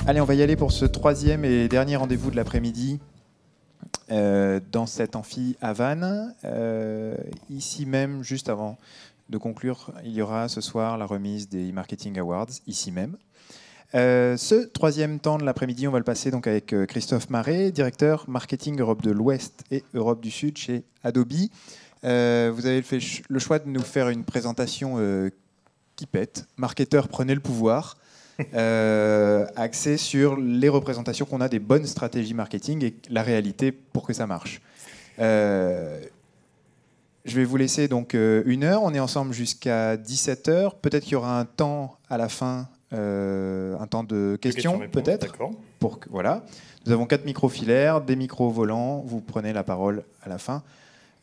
Allez, on va y aller pour ce troisième et dernier rendez-vous de l'après-midi dans cet amphi à Vannes. Ici même, juste avant de conclure, il y aura ce soir la remise des e-Marketing Awards, ici même. Ce troisième temps de l'après-midi, on va le passer donc avec Christophe Maret, directeur marketing Europe de l'Ouest et Europe du Sud chez Adobe. Vous avez fait le choix de nous faire une présentation qui pète. Marketeur, prenez le pouvoir. Axé sur les représentations qu'on a des bonnes stratégies marketing et la réalité pour que ça marche. Je vais vous laisser donc 1 heure. On est ensemble jusqu'à 17h. Peut-être qu'il y aura un temps à la fin, un temps de questions, peut-être. Voilà. Nous avons 4 micros filaires, des micros volants. Vous prenez la parole à la fin.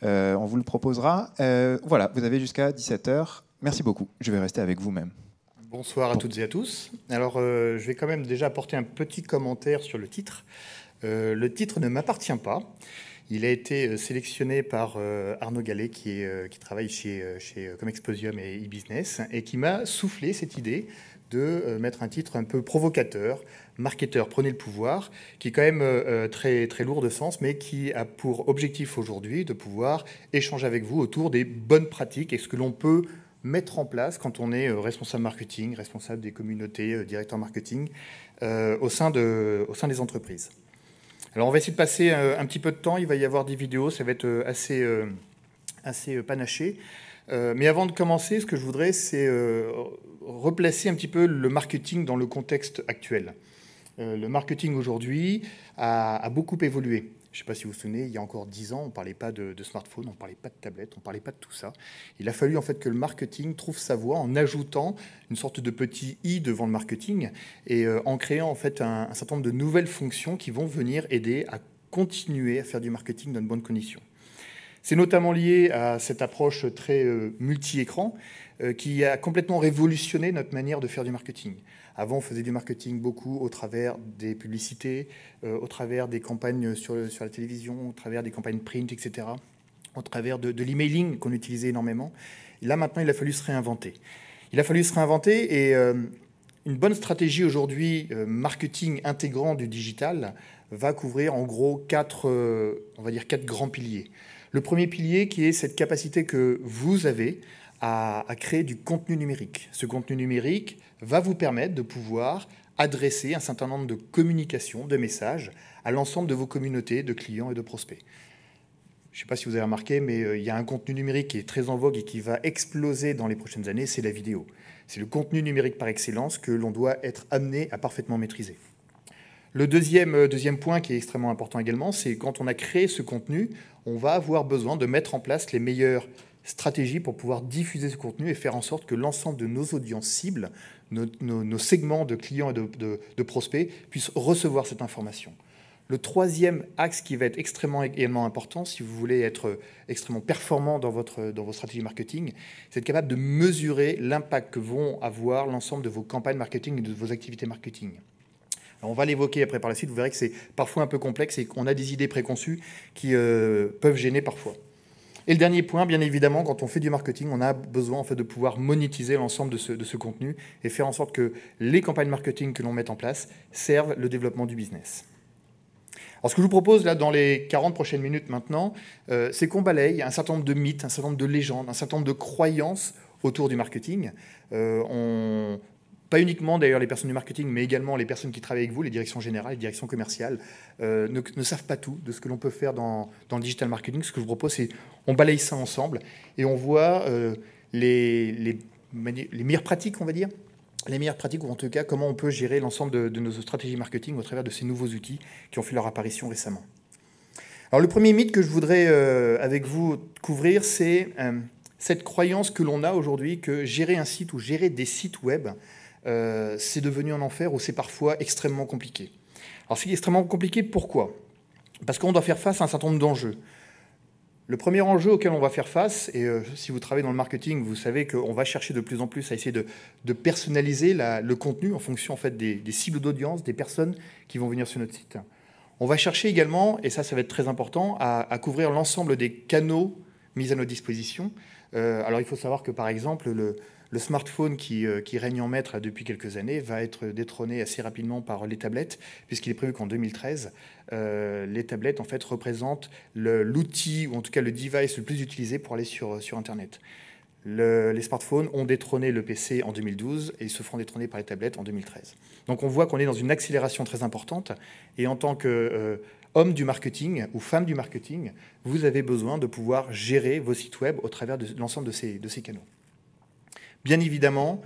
On vous le proposera. Voilà, vous avez jusqu'à 17h. Merci beaucoup. Je vais rester avec vous-même. Bonsoir à toutes et à tous. Alors, je vais quand même déjà apporter un petit commentaire sur le titre. Le titre ne m'appartient pas. Il a été sélectionné par Arnaud Gallet, qui travaille chez Comexposium et e-business, et qui m'a soufflé cette idée de mettre un titre un peu provocateur, marketeur, prenez le pouvoir, qui est quand même très, très lourd de sens, mais qui a pour objectif aujourd'hui de pouvoir échanger avec vous autour des bonnes pratiques et ce que l'on peut mettre en place quand on est responsable marketing, responsable des communautés, directeur marketing, au sein des entreprises. Alors, on va essayer de passer un petit peu de temps. Il va y avoir des vidéos. Ça va être assez panaché. Mais avant de commencer, ce que je voudrais, c'est replacer un petit peu le marketing dans le contexte actuel. Le marketing aujourd'hui a beaucoup évolué. Je ne sais pas si vous vous souvenez, il y a encore 10 ans, on ne parlait pas de smartphone, on ne parlait pas de tablette, on ne parlait pas de tout ça. Il a fallu en fait que le marketing trouve sa voie en ajoutant une sorte de petit i devant le marketing et en créant en fait un certain nombre de nouvelles fonctions qui vont venir aider à continuer à faire du marketing dans de bonnes conditions. C'est notamment lié à cette approche très multi-écran qui a complètement révolutionné notre manière de faire du marketing. Avant, on faisait du marketing beaucoup au travers des publicités, au travers des campagnes sur la télévision, au travers des campagnes print, etc., au travers de l'emailing qu'on utilisait énormément. Et là, maintenant, il a fallu se réinventer. Il a fallu se réinventer et une bonne stratégie aujourd'hui, marketing intégrant du digital, va couvrir en gros 4 grands piliers. Le premier pilier qui est cette capacité que vous avez à créer du contenu numérique. Ce contenu numérique va vous permettre de pouvoir adresser un certain nombre de communications, de messages à l'ensemble de vos communautés de clients et de prospects. Je ne sais pas si vous avez remarqué, mais il y a un contenu numérique qui est très en vogue et qui va exploser dans les prochaines années, c'est la vidéo. C'est le contenu numérique par excellence que l'on doit être amené à parfaitement maîtriser. Le deuxième point qui est extrêmement important également, c'est quand on a créé ce contenu, on va avoir besoin de mettre en place les meilleures stratégies pour pouvoir diffuser ce contenu et faire en sorte que l'ensemble de nos audiences cibles, nos segments de clients et de prospects puissent recevoir cette information. Le troisième axe qui va être également important, si vous voulez être extrêmement performant dans vos stratégies marketing, c'est être capable de mesurer l'impact que vont avoir l'ensemble de vos campagnes marketing et de vos activités marketing. Alors on va l'évoquer après par la suite, vous verrez que c'est parfois un peu complexe et qu'on a des idées préconçues qui peuvent gêner parfois. Et le dernier point, bien évidemment, quand on fait du marketing, on a besoin en fait, de pouvoir monétiser l'ensemble de ce contenu et faire en sorte que les campagnes marketing que l'on met en place servent le développement du business. Alors ce que je vous propose là dans les 40 prochaines minutes maintenant, c'est qu'on balaye un certain nombre de mythes, un certain nombre de légendes, un certain nombre de croyances autour du marketing. Pas uniquement d'ailleurs les personnes du marketing, mais également les personnes qui travaillent avec vous, les directions générales, les directions commerciales, ne savent pas tout de ce que l'on peut faire dans le digital marketing. Ce que je vous propose, c'est on balaye ça ensemble et on voit les meilleures pratiques, on va dire, les meilleures pratiques, ou en tout cas comment on peut gérer l'ensemble de nos stratégies marketing au travers de ces nouveaux outils qui ont fait leur apparition récemment. Alors le premier mythe que je voudrais avec vous couvrir, c'est cette croyance que l'on a aujourd'hui que gérer un site ou gérer des sites web, c'est devenu un enfer ou c'est parfois extrêmement compliqué. Alors c'est extrêmement compliqué, pourquoi ? Parce qu'on doit faire face à un certain nombre d'enjeux. Le premier enjeu auquel on va faire face, et si vous travaillez dans le marketing, vous savez qu'on va chercher de plus en plus à essayer de personnaliser le contenu en fonction en fait, des cibles d'audience, des personnes qui vont venir sur notre site. On va chercher également, et ça va être très important, à couvrir l'ensemble des canaux mis à notre disposition. Alors il faut savoir que par exemple, Le smartphone qui règne en maître depuis quelques années va être détrôné assez rapidement par les tablettes, puisqu'il est prévu qu'en 2013, les tablettes en fait, représentent l'outil, ou en tout cas le device le plus utilisé pour aller sur Internet. Les smartphones ont détrôné le PC en 2012 et ils se feront détrôner par les tablettes en 2013. Donc on voit qu'on est dans une accélération très importante, et en tant qu'homme du marketing ou femme du marketing, vous avez besoin de pouvoir gérer vos sites web au travers de l'ensemble de ces canaux. Bien évidemment,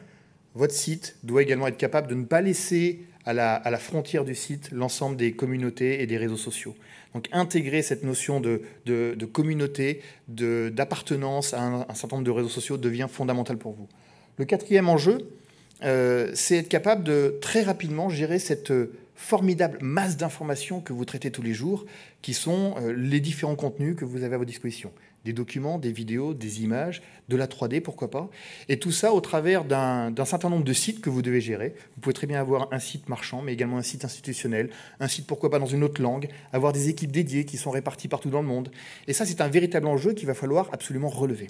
votre site doit également être capable de ne pas laisser à la frontière du site l'ensemble des communautés et des réseaux sociaux. Donc intégrer cette notion de communauté, d'appartenance à un certain nombre de réseaux sociaux devient fondamental pour vous. Le quatrième enjeu, c'est être capable de très rapidement gérer cette formidable masse d'informations que vous traitez tous les jours, qui sont les différents contenus que vous avez à votre disposition. Des documents, des vidéos, des images, de la 3D, pourquoi pas. Et tout ça au travers d'un certain nombre de sites que vous devez gérer. Vous pouvez très bien avoir un site marchand, mais également un site institutionnel, un site, pourquoi pas, dans une autre langue, avoir des équipes dédiées qui sont réparties partout dans le monde. Et ça, c'est un véritable enjeu qu'il va falloir absolument relever.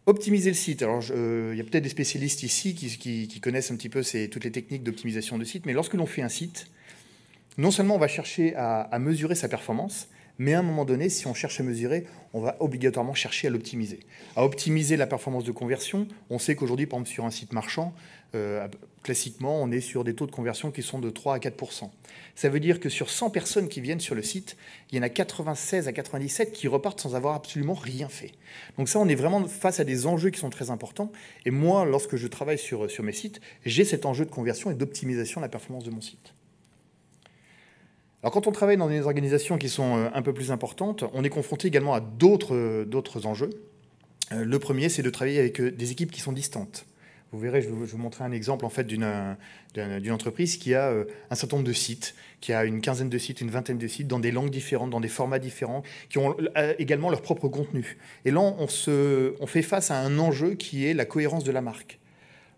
Optimiser le site. Alors, il y a peut-être des spécialistes ici qui connaissent un petit peu toutes les techniques d'optimisation de site, mais lorsque l'on fait un site, non seulement on va chercher à mesurer sa performance, mais à un moment donné, si on cherche à mesurer, on va obligatoirement chercher à l'optimiser. À optimiser la performance de conversion, on sait qu'aujourd'hui, par exemple, sur un site marchand, classiquement, on est sur des taux de conversion qui sont de 3 à 4%. Ça veut dire que sur 100 personnes qui viennent sur le site, il y en a 96 à 97 qui repartent sans avoir absolument rien fait. Donc ça, on est vraiment face à des enjeux qui sont très importants. Et moi, lorsque je travaille sur mes sites, j'ai cet enjeu de conversion et d'optimisation de la performance de mon site. Alors quand on travaille dans des organisations qui sont un peu plus importantes, on est confronté également à d'autres enjeux. Le premier, c'est de travailler avec des équipes qui sont distantes. Vous verrez, je vais vous montrer un exemple en fait, d'une entreprise qui a un certain nombre de sites, qui a une quinzaine de sites, une vingtaine de sites, dans des langues différentes, dans des formats différents, qui ont également leur propre contenu. Et là, on fait face à un enjeu qui est la cohérence de la marque.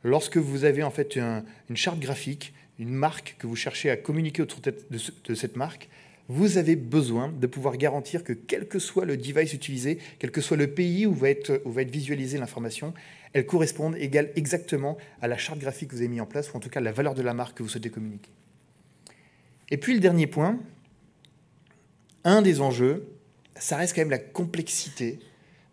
Lorsque vous avez en fait une charte graphique, une marque que vous cherchez à communiquer autour de cette marque, vous avez besoin de pouvoir garantir que quel que soit le device utilisé, quel que soit le pays où va être visualisée l'information, elle corresponde exactement à la charte graphique que vous avez mis en place, ou en tout cas la valeur de la marque que vous souhaitez communiquer. Et puis le dernier point, un des enjeux, ça reste quand même la complexité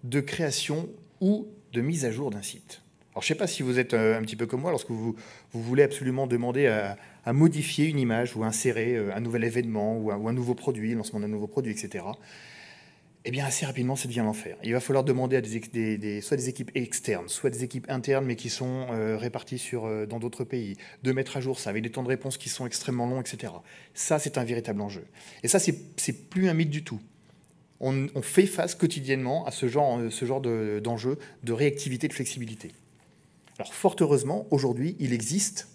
de création ou de mise à jour d'un site. Alors, je ne sais pas si vous êtes un petit peu comme moi, lorsque vous voulez absolument demander à modifier une image ou insérer un nouvel événement ou un nouveau produit, le lancement d'un nouveau produit, etc. Eh bien, assez rapidement, ça devient l'enfer. Il va falloir demander à soit des équipes externes, soit des équipes internes, mais qui sont réparties dans d'autres pays, de mettre à jour ça, avec des temps de réponse qui sont extrêmement longs, etc. Ça, c'est un véritable enjeu. Et ça, c'est plus un mythe du tout. On fait face quotidiennement à ce genre d'enjeu de réactivité, de flexibilité. Alors, fort heureusement, aujourd'hui, il existe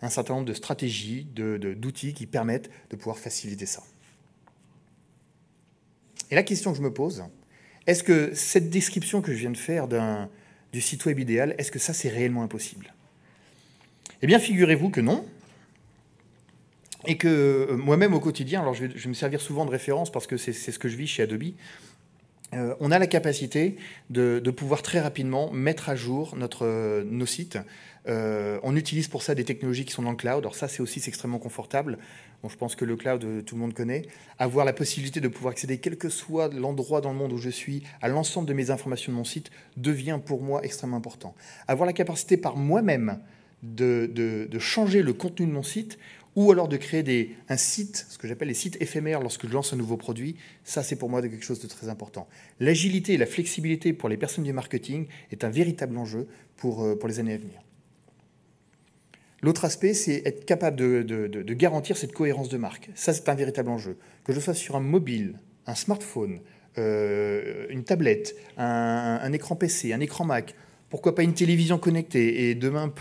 un certain nombre de stratégies, d'outils qui permettent de pouvoir faciliter ça. Et la question que je me pose, est-ce que cette description que je viens de faire du site web idéal, est-ce que ça, c'est réellement impossible? Eh bien, figurez-vous que non. Et que moi-même, au quotidien, alors je vais me servir souvent de référence parce que c'est ce que je vis chez Adobe, on a la capacité de pouvoir très rapidement mettre à jour nos sites. On utilise pour ça des technologies qui sont dans le cloud. Alors ça, c'est extrêmement confortable. Bon, je pense que le cloud, tout le monde connaît. Avoir la possibilité de pouvoir accéder, quel que soit l'endroit dans le monde où je suis, à l'ensemble de mes informations de mon site, devient pour moi extrêmement important. Avoir la capacité par moi-même de changer le contenu de mon site, ou alors de créer un site, ce que j'appelle les sites éphémères lorsque je lance un nouveau produit, ça c'est pour moi quelque chose de très important. L'agilité et la flexibilité pour les personnes du marketing est un véritable enjeu pour les années à venir. L'autre aspect, c'est être capable de garantir cette cohérence de marque. Ça c'est un véritable enjeu. Que je sois sur un mobile, un smartphone, une tablette, un écran PC, un écran Mac, pourquoi pas une télévision connectée, et demain...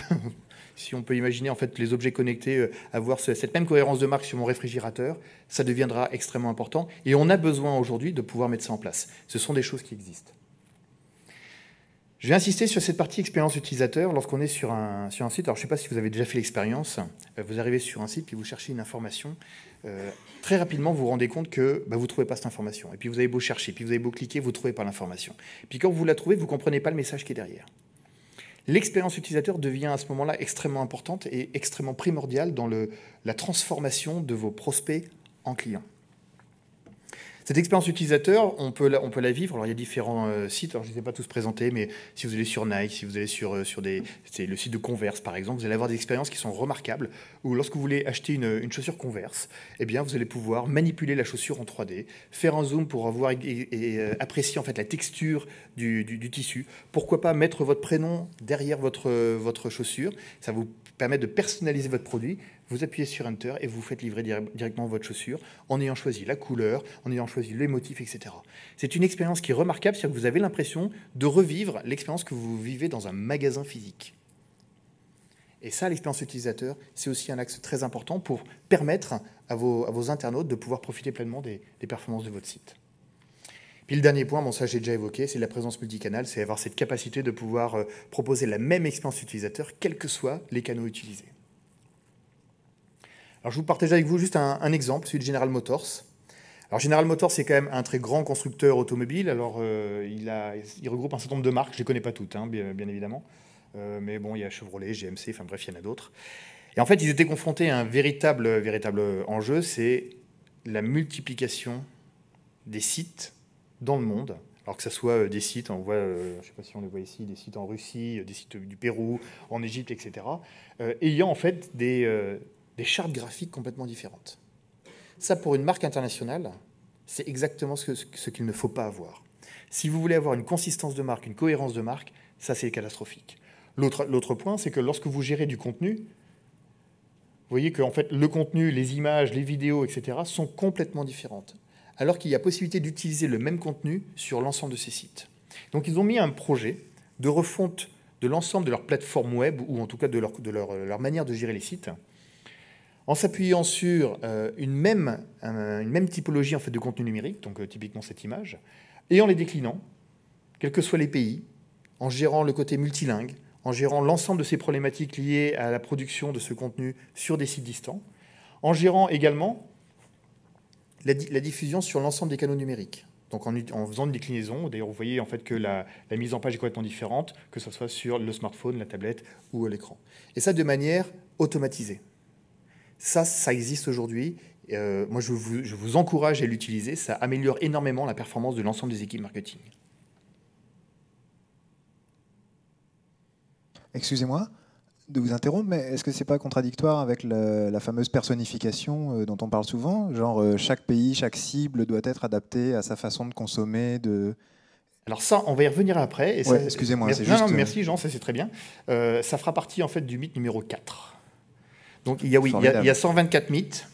Si on peut imaginer en fait les objets connectés avoir cette même cohérence de marque sur mon réfrigérateur, ça deviendra extrêmement important. Et on a besoin aujourd'hui de pouvoir mettre ça en place. Ce sont des choses qui existent. Je vais insister sur cette partie expérience utilisateur lorsqu'on est sur un site. Alors je ne sais pas si vous avez déjà fait l'expérience. Vous arrivez sur un site puis vous cherchez une information. Très rapidement, vous vous rendez compte que vous ne trouvez pas cette information. Et puis vous avez beau chercher, puis vous avez beau cliquer, vous ne trouvez pas l'information. Puis quand vous la trouvez, vous ne comprenez pas le message qui est derrière. L'expérience utilisateur devient à ce moment-là extrêmement importante et extrêmement primordiale dans la transformation de vos prospects en clients. Cette expérience utilisateur, on peut la vivre. Alors, il y a différents sites. Alors, je ne les ai pas tous présentés, mais si vous allez sur Nike, si vous allez c'est le site de Converse, par exemple, vous allez avoir des expériences qui sont remarquables, où lorsque vous voulez acheter une chaussure Converse, eh bien, vous allez pouvoir manipuler la chaussure en 3D, faire un zoom pour avoir apprécier en fait la texture du tissu. Pourquoi pas mettre votre prénom derrière votre chaussure. Ça vous permet de personnaliser votre produit. Vous appuyez sur Enter et vous faites livrer directement votre chaussure en ayant choisi la couleur, en ayant choisi les motifs, etc. C'est une expérience qui est remarquable, c'est-à-dire que vous avez l'impression de revivre l'expérience que vous vivez dans un magasin physique. Et ça, l'expérience utilisateur, c'est aussi un axe très important pour permettre à vos internautes de pouvoir profiter pleinement des performances de votre site. Puis le dernier point, bon ça j'ai déjà évoqué, c'est la présence multicanale, c'est avoir cette capacité de pouvoir proposer la même expérience utilisateur, quels que soient les canaux utilisés. Alors, je vous partage avec vous juste un exemple, celui de General Motors. Alors, General Motors, c'est quand même un très grand constructeur automobile. Alors, il regroupe un certain nombre de marques. Je ne les connais pas toutes, hein, bien évidemment. Mais bon, il y a Chevrolet, GMC, enfin bref, il y en a d'autres. Et en fait, ils étaient confrontés à un véritable enjeu, c'est la multiplication des sites dans le monde. Alors que ce soit des sites, on voit, je ne sais pas si on les voit ici, des sites en Russie, des sites du Pérou, en Égypte, etc. Ayant en fait des chartes graphiques complètement différentes. Ça, pour une marque internationale, c'est exactement ce qu'il ne faut pas avoir. Si vous voulez avoir une consistance de marque, une cohérence de marque, ça, c'est catastrophique. L'autre point, c'est que lorsque vous gérez du contenu, vous voyez que en fait, le contenu, les images, les vidéos, etc., sont complètement différentes, alors qu'il y a possibilité d'utiliser le même contenu sur l'ensemble de ces sites. Donc, ils ont mis un projet de refonte de l'ensemble de leur plateforme web, ou en tout cas de leur manière de gérer les sites, en s'appuyant sur une même typologie en fait, de contenu numérique, donc typiquement cette image, et en les déclinant, quels que soient les pays, en gérant le côté multilingue, en gérant l'ensemble de ces problématiques liées à la production de ce contenu sur des sites distants, en gérant également la diffusion sur l'ensemble des canaux numériques. Donc en faisant une déclinaison, d'ailleurs vous voyez en fait que la mise en page est complètement différente, que ce soit sur le smartphone, la tablette ou à l'écran. Et ça de manière automatisée. Ça existe aujourd'hui. Moi, je vous encourage à l'utiliser. Ça améliore énormément la performance de l'ensemble des équipes marketing. Excusez-moi de vous interrompre, mais est-ce que ce n'est pas contradictoire avec la fameuse personnification dont on parle souvent? Genre, chaque pays, chaque cible doit être adaptée à sa façon de consommer, Alors ça, on va y revenir après. Ouais, excusez-moi, c'est juste... Non, merci Jean, ça c'est très bien. Ça fera partie en fait du mythe numéro 4. Donc il y a 124 mythes.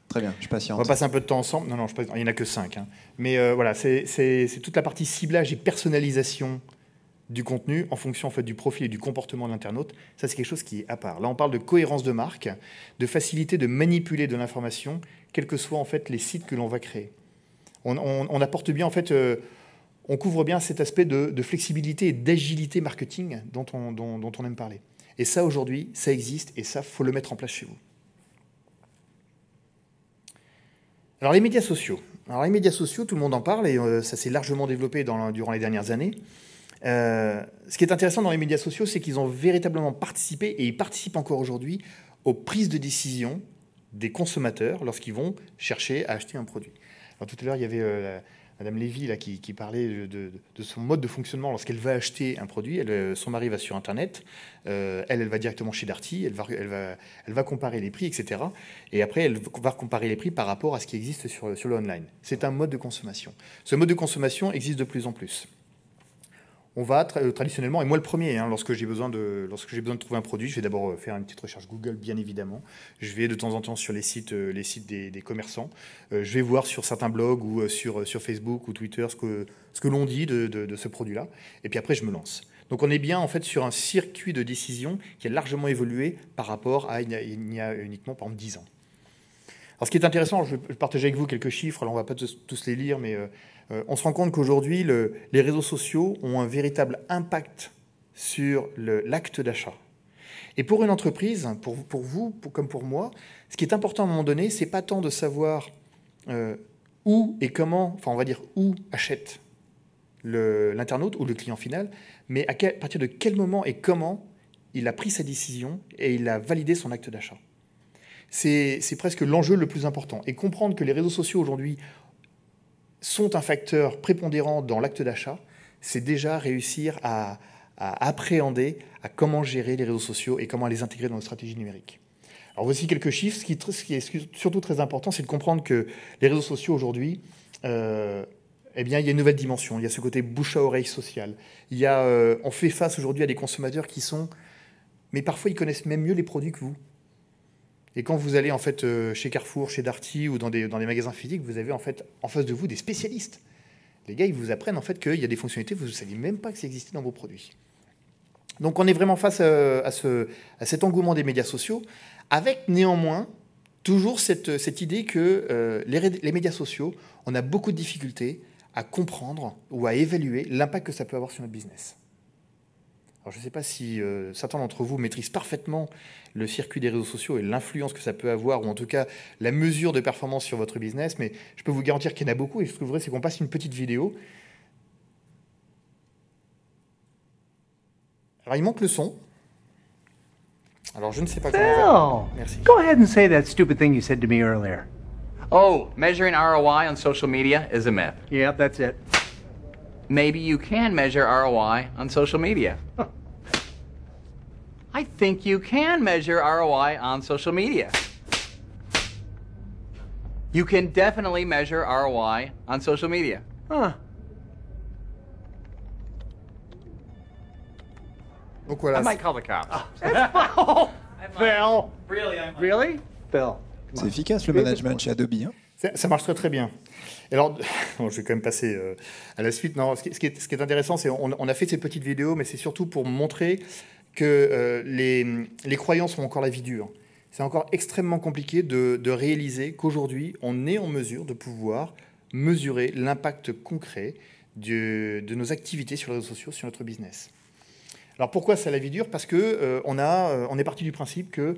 Très bien, je patiente. On va passer un peu de temps ensemble. Non, il n'y en a que 5. Hein. Mais voilà, c'est toute la partie ciblage et personnalisation du contenu en fonction en fait, du profil et du comportement de l'internaute. Ça, c'est quelque chose qui est à part. Là, on parle de cohérence de marque, de facilité de manipuler de l'information, quels que soient en fait, les sites que l'on va créer. On apporte bien, en fait, on couvre bien cet aspect de flexibilité et d'agilité marketing dont on aime parler. Et ça, aujourd'hui, ça existe et ça, il faut le mettre en place chez vous. Alors, les médias sociaux. Alors, les médias sociaux, tout le monde en parle et ça s'est largement développé durant les dernières années. Ce qui est intéressant dans les médias sociaux, c'est qu'ils ont véritablement participé, et ils participent encore aujourd'hui, aux prises de décision des consommateurs lorsqu'ils vont chercher à acheter un produit. Alors, tout à l'heure, il y avait Madame Lévy là, qui parlait de son mode de fonctionnement lorsqu'elle va acheter un produit. Son mari va sur Internet, elle va directement chez Darty, elle va comparer les prix, etc. Et après, elle va comparer les prix par rapport à ce qui existe sur le online. C'est un mode de consommation. Ce mode de consommation existe de plus en plus. On va traditionnellement, et moi le premier, hein, lorsque j'ai besoin de trouver un produit, je vais d'abord faire une petite recherche Google, bien évidemment. Je vais de temps en temps sur les sites des commerçants. Je vais voir sur certains blogs ou sur Facebook ou Twitter ce que l'on dit de ce produit-là. Et puis après, je me lance. Donc on est bien en fait sur un circuit de décision qui a largement évolué par rapport à il y a uniquement par exemple 10 ans. Alors ce qui est intéressant, je vais partager avec vous quelques chiffres, alors on ne va pas tous les lire, mais on se rend compte qu'aujourd'hui, les réseaux sociaux ont un véritable impact sur l'acte d'achat. Et pour une entreprise, pour vous comme pour moi, ce qui est important à un moment donné, ce n'est pas tant de savoir où et comment, enfin on va dire où achète l'internaute ou le client final, mais à partir de quel moment et comment il a pris sa décision et il a validé son acte d'achat. C'est presque l'enjeu le plus important. Et comprendre que les réseaux sociaux aujourd'hui sont un facteur prépondérant dans l'acte d'achat, c'est déjà réussir à appréhender à comment gérer les réseaux sociaux et comment les intégrer dans nos stratégies numériques. Alors voici quelques chiffres. Ce qui est surtout très important, c'est de comprendre que les réseaux sociaux aujourd'hui, eh bien, il y a une nouvelle dimension. Il y a ce côté bouche à oreille social. On fait face aujourd'hui à des consommateurs qui sont... Mais parfois, ils connaissent même mieux les produits que vous. Et quand vous allez en fait chez Carrefour, chez Darty ou dans des magasins physiques, vous avez en fait en face de vous des spécialistes. Les gars, ils vous apprennent en fait qu'il y a des fonctionnalités, vous ne saviez même pas que ça existait dans vos produits. Donc on est vraiment face à cet engouement des médias sociaux, avec néanmoins toujours cette idée que les médias sociaux, on a beaucoup de difficultés à comprendre ou à évaluer l'impact que ça peut avoir sur notre business. Alors, je ne sais pas si certains d'entre vous maîtrisent parfaitement le circuit des réseaux sociaux et l'influence que ça peut avoir, ou en tout cas la mesure de performance sur votre business, mais je peux vous garantir qu'il y en a beaucoup, et ce que je voudrais, c'est qu'on passe une petite vidéo. Alors, il manque le son. Alors, je ne sais pas comment... Merci. Go ahead and say that stupid thing you said to me earlier. Oh, measuring ROI on social media is a myth. Yep, that's it. Maybe you can measure ROI on social media. I think you can measure ROI on social media. You can definitely measure ROI on social media. Huh. Donc voilà. I might call the cops. Phil. Really? Phil. C'est efficace le management chez Adobe. Hein. Ça marche très très bien. Alors, bon, je vais quand même passer à la suite. Non, ce qui est intéressant, c'est on a fait cette petite vidéo, mais c'est surtout pour montrer que les croyants sont encore la vie dure. C'est encore extrêmement compliqué de réaliser qu'aujourd'hui, on est en mesure de pouvoir mesurer l'impact concret de nos activités sur les réseaux sociaux, sur notre business. Alors pourquoi c'est la vie dure? Parce que on est parti du principe que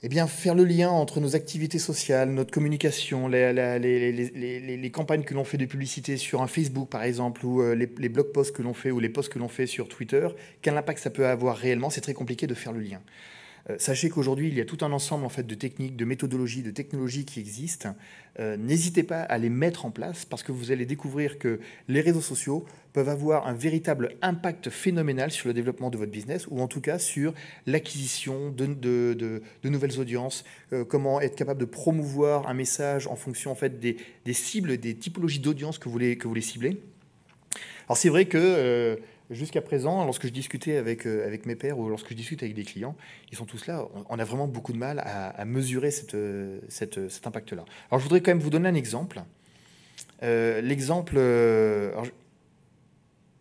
eh bien, faire le lien entre nos activités sociales, notre communication, les campagnes que l'on fait de publicité sur un Facebook, par exemple, ou les blog posts que l'on fait, ou les posts que l'on fait sur Twitter, quel impact ça peut avoir réellement, c'est très compliqué de faire le lien. Sachez qu'aujourd'hui, il y a tout un ensemble en fait, de techniques, de méthodologies, de technologies qui existent. N'hésitez pas à les mettre en place parce que vous allez découvrir que les réseaux sociaux peuvent avoir un véritable impact phénoménal sur le développement de votre business ou en tout cas sur l'acquisition de nouvelles audiences, comment être capable de promouvoir un message en fonction en fait, des cibles, des typologies d'audience que vous voulez cibler. Alors c'est vrai que... jusqu'à présent, lorsque je discutais avec mes pairs ou lorsque je discute avec des clients, ils sont tous là, on a vraiment beaucoup de mal à mesurer cet impact-là. Alors je voudrais quand même vous donner un exemple. Je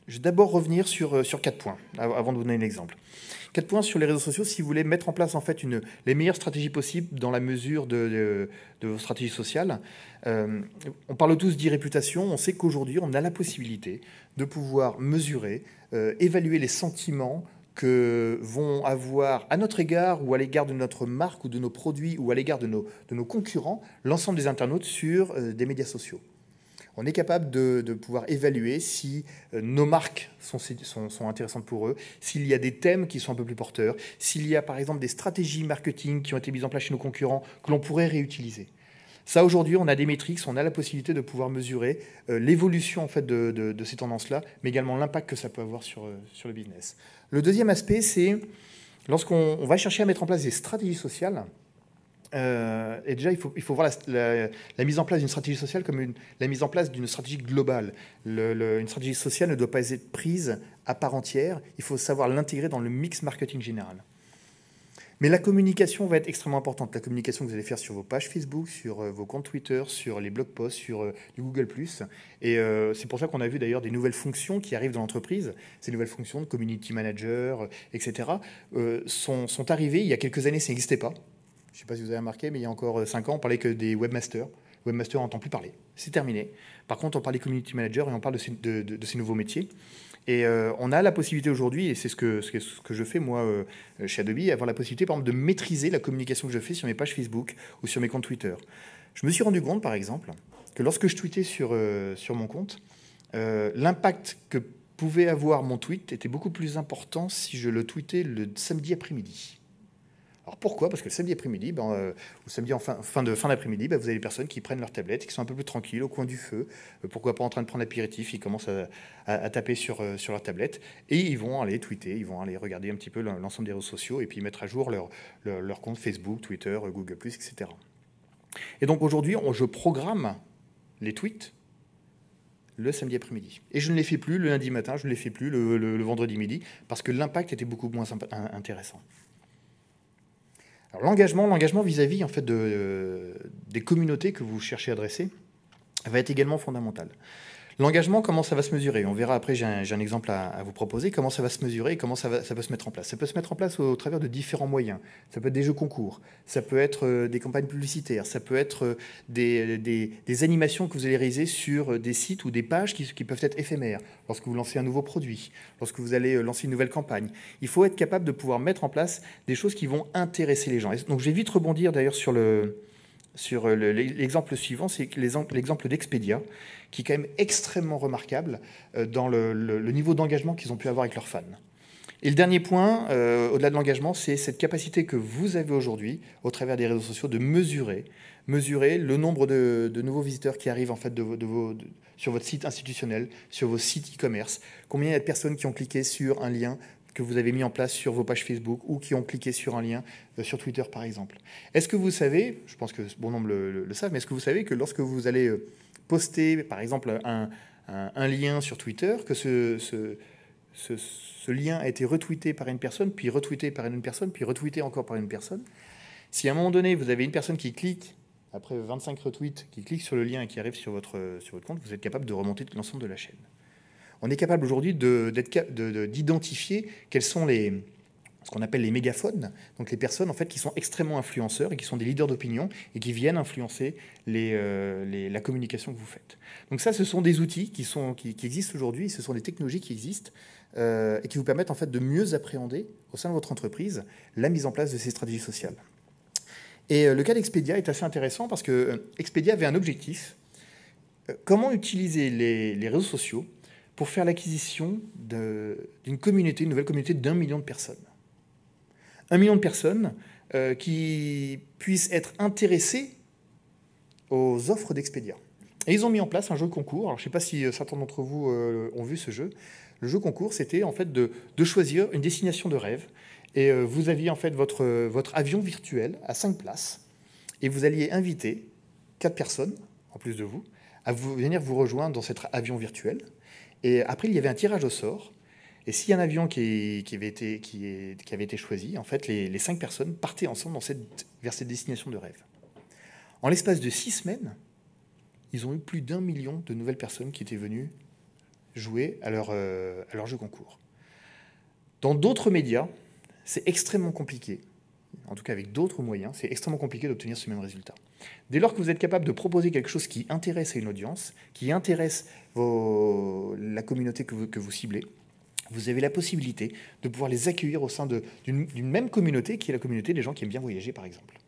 vais d'abord revenir sur 4 points avant de vous donner l'exemple. 4 points sur les réseaux sociaux si vous voulez mettre en place en fait les meilleures stratégies possibles dans la mesure de vos stratégies sociales. On parle tous d'e-réputation. On sait qu'aujourd'hui, on a la possibilité de pouvoir mesurer, évaluer les sentiments que vont avoir à notre égard ou à l'égard de notre marque ou de nos produits ou à l'égard de nos concurrents l'ensemble des internautes sur des médias sociaux. On est capable de pouvoir évaluer si nos marques sont intéressantes pour eux, s'il y a des thèmes qui sont un peu plus porteurs, s'il y a par exemple des stratégies marketing qui ont été mises en place chez nos concurrents que l'on pourrait réutiliser. Ça, aujourd'hui, on a des métriques, on a la possibilité de pouvoir mesurer l'évolution en fait, de ces tendances-là, mais également l'impact que ça peut avoir sur le business. Le deuxième aspect, c'est lorsqu'on va chercher à mettre en place des stratégies sociales, et déjà, il faut voir la mise en place d'une stratégie sociale comme la mise en place d'une stratégie globale. Une stratégie sociale ne doit pas être prise à part entière. Il faut savoir l'intégrer dans le mix marketing général. Mais la communication va être extrêmement importante. La communication que vous allez faire sur vos pages Facebook, sur vos comptes Twitter, sur les blog posts, sur du Google+. Et c'est pour ça qu'on a vu d'ailleurs des nouvelles fonctions qui arrivent dans l'entreprise. Ces nouvelles fonctions de community manager, etc. sont arrivées il y a quelques années, ça n'existait pas. Je ne sais pas si vous avez remarqué, mais il y a encore 5 ans, on parlait que des webmasters. Webmasters, on n'entend plus parler. C'est terminé. Par contre, on parle des community managers et on parle de ces nouveaux métiers. Et on a la possibilité aujourd'hui, et c'est ce que je fais moi chez Adobe, avoir la possibilité par exemple de maîtriser la communication que je fais sur mes pages Facebook ou sur mes comptes Twitter. Je me suis rendu compte par exemple que lorsque je tweetais sur mon compte, l'impact que pouvait avoir mon tweet était beaucoup plus important si je le tweetais le samedi après-midi. Alors pourquoi ? Parce que le samedi après-midi, ou samedi en fin d'après-midi, vous avez des personnes qui prennent leur tablette, qui sont un peu plus tranquilles au coin du feu, pourquoi pas en train de prendre l'apéritif, ils commencent à taper sur leur tablette, et ils vont aller tweeter, ils vont aller regarder un petit peu l'ensemble des réseaux sociaux, et puis mettre à jour leur compte Facebook, Twitter, Google+, etc. Et donc aujourd'hui, je programme les tweets le samedi après-midi. Et je ne les fais plus le lundi matin, je ne les fais plus le vendredi midi, parce que l'impact était beaucoup moins intéressant. Alors, l'engagement vis-à-vis en fait, des communautés que vous cherchez à adresser va être également fondamental. L'engagement, comment ça va se mesurer ? On verra après, j'ai un exemple à vous proposer, comment ça va se mesurer et comment ça peut se mettre en place. Ça peut se mettre en place au travers de différents moyens. Ça peut être des jeux concours, ça peut être des campagnes publicitaires, ça peut être des animations que vous allez réaliser sur des sites ou des pages qui peuvent être éphémères. Lorsque vous lancez un nouveau produit, lorsque vous allez lancer une nouvelle campagne, il faut être capable de pouvoir mettre en place des choses qui vont intéresser les gens. Et donc je vais vite rebondir d'ailleurs sur l'exemple suivant, c'est l'exemple d'Expedia, qui est quand même extrêmement remarquable dans le niveau d'engagement qu'ils ont pu avoir avec leurs fans. Et le dernier point, au-delà de l'engagement, c'est cette capacité que vous avez aujourd'hui, au travers des réseaux sociaux, de mesurer le nombre de nouveaux visiteurs qui arrivent en fait sur votre site institutionnel, sur vos sites e-commerce, combien il y a de personnes qui ont cliqué sur un lien que vous avez mis en place sur vos pages Facebook ou qui ont cliqué sur un lien sur Twitter, par exemple. Est-ce que vous savez, je pense que bon nombre le savent, mais est-ce que vous savez que lorsque vous allez poster, par exemple, un lien sur Twitter, que ce lien a été retweeté par une personne, puis retweeté par une personne, puis retweeté encore par une personne, si à un moment donné, vous avez une personne qui clique, après 25 retweets, qui clique sur le lien et qui arrive sur votre compte, vous êtes capable de remonter l'ensemble de la chaîne. On est capable aujourd'hui d'identifier quels sont ce qu'on appelle les mégaphones, donc les personnes en fait, qui sont extrêmement influenceurs et qui sont des leaders d'opinion et qui viennent influencer la communication que vous faites. Donc ça, ce sont des outils qui existent aujourd'hui, ce sont des technologies qui existent et qui vous permettent en fait, de mieux appréhender au sein de votre entreprise la mise en place de ces stratégies sociales. Et le cas d'Expedia est assez intéressant parce que Expedia avait un objectif. Comment utiliser les réseaux sociaux pour faire l'acquisition d'une communauté, une nouvelle communauté d'1 million de personnes. 1 million de personnes qui puissent être intéressées aux offres d'Expedia. Et ils ont mis en place un jeu concours. Alors, je ne sais pas si certains d'entre vous ont vu ce jeu. Le jeu concours, c'était en fait de choisir une destination de rêve. Et vous aviez en fait votre avion virtuel à 5 places. Et vous alliez inviter 4 personnes, en plus de vous, à venir vous rejoindre dans cet avion virtuel. Et après, il y avait un tirage au sort. Et s'il y a un avion qui avait été choisi, en fait, les 5 personnes partaient ensemble vers cette destination de rêve. En l'espace de 6 semaines, ils ont eu plus d'1 million de nouvelles personnes qui étaient venues jouer à leur jeu concours. Dans d'autres médias, c'est extrêmement compliqué. En tout cas, avec d'autres moyens, c'est extrêmement compliqué d'obtenir ce même résultat. Dès lors que vous êtes capable de proposer quelque chose qui intéresse une audience, qui intéresse la communauté que vous ciblez, vous avez la possibilité de pouvoir les accueillir au sein d'une même communauté, qui est la communauté des gens qui aiment bien voyager, par exemple.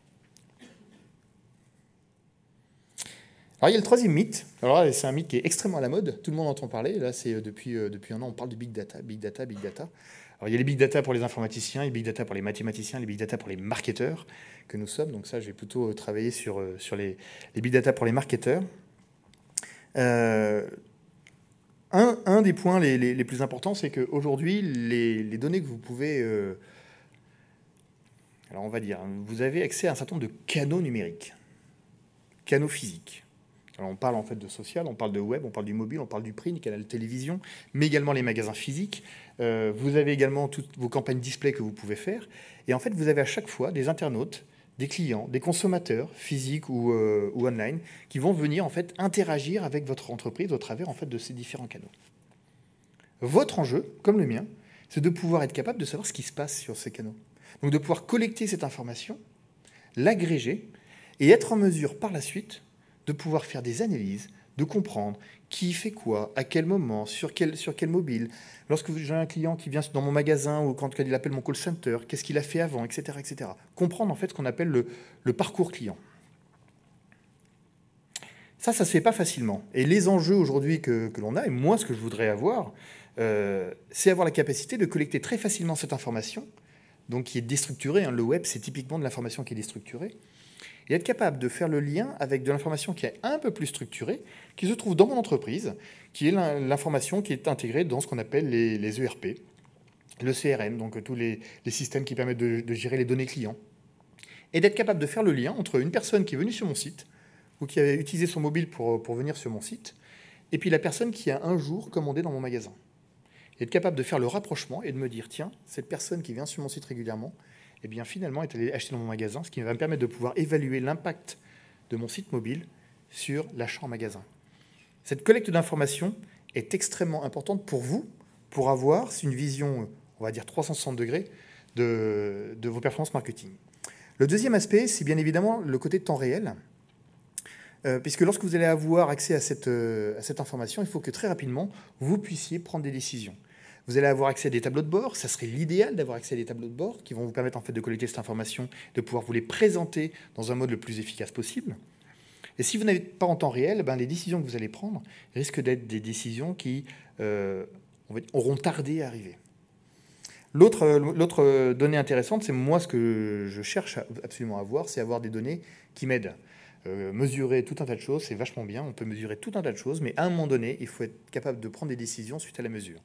Alors, il y a le troisième mythe. Alors là, c'est un mythe qui est extrêmement à la mode. Tout le monde entend parler. Là, c'est depuis un an, on parle de big data, big data, big data. Alors, il y a les big data pour les informaticiens, les big data pour les mathématiciens, les big data pour les marketeurs que nous sommes. Donc ça, je vais plutôt travailler sur les big data pour les marketeurs. Un des points les plus importants, c'est qu'aujourd'hui, les données que vous pouvez... alors, on va dire, vous avez accès à un certain nombre de canaux numériques, canaux physiques. Alors on parle en fait de social, on parle de web, on parle du mobile, on parle du print, canal de télévision, mais également les magasins physiques. Vous avez également toutes vos campagnes display que vous pouvez faire. Et en fait, vous avez à chaque fois des internautes, des clients, des consommateurs physiques ou online qui vont venir en fait interagir avec votre entreprise au travers en fait de ces différents canaux. Votre enjeu, comme le mien, c'est de pouvoir être capable de savoir ce qui se passe sur ces canaux. Donc de pouvoir collecter cette information, l'agréger et être en mesure par la suite de pouvoir faire des analyses, de comprendre qui fait quoi, à quel moment, sur quel mobile. Lorsque j'ai un client qui vient dans mon magasin ou quand il appelle mon call center, qu'est-ce qu'il a fait avant, etc., etc. Comprendre en fait ce qu'on appelle le parcours client. Ça se fait pas facilement. Et les enjeux aujourd'hui que l'on a, et moi, ce que je voudrais avoir, c'est avoir la capacité de collecter très facilement cette information, donc qui est déstructurée. Hein. Le web, c'est typiquement de l'information qui est déstructurée. Et être capable de faire le lien avec de l'information qui est un peu plus structurée, qui se trouve dans mon entreprise, qui est l'information qui est intégrée dans ce qu'on appelle les ERP, le CRM, donc tous les systèmes qui permettent de gérer les données clients. Et d'être capable de faire le lien entre une personne qui est venue sur mon site, ou qui a utilisé son mobile pour venir sur mon site, et puis la personne qui a un jour commandé dans mon magasin. Et être capable de faire le rapprochement et de me dire, tiens, cette personne qui vient sur mon site régulièrement, eh bien, finalement, est allée acheter dans mon magasin, ce qui va me permettre de pouvoir évaluer l'impact de mon site mobile sur l'achat en magasin. Cette collecte d'informations est extrêmement importante pour vous, pour avoir une vision, on va dire 360 degrés, de vos performances marketing. Le deuxième aspect, c'est bien évidemment le côté de temps réel, puisque lorsque vous allez avoir accès à cette information, il faut que très rapidement, vous puissiez prendre des décisions. Vous allez avoir accès à des tableaux de bord. Ça serait l'idéal d'avoir accès à des tableaux de bord qui vont vous permettre en fait de collecter cette information, de pouvoir vous les présenter dans un mode le plus efficace possible. Et si vous n'avez pas en temps réel, les décisions que vous allez prendre risquent d'être des décisions qui auront tardé à arriver. L'autre donnée intéressante, c'est moi ce que je cherche absolument à avoir, c'est avoir des données qui m'aident. Mesurer tout un tas de choses, c'est vachement bien. On peut mesurer tout un tas de choses, mais à un moment donné, il faut être capable de prendre des décisions suite à la mesure.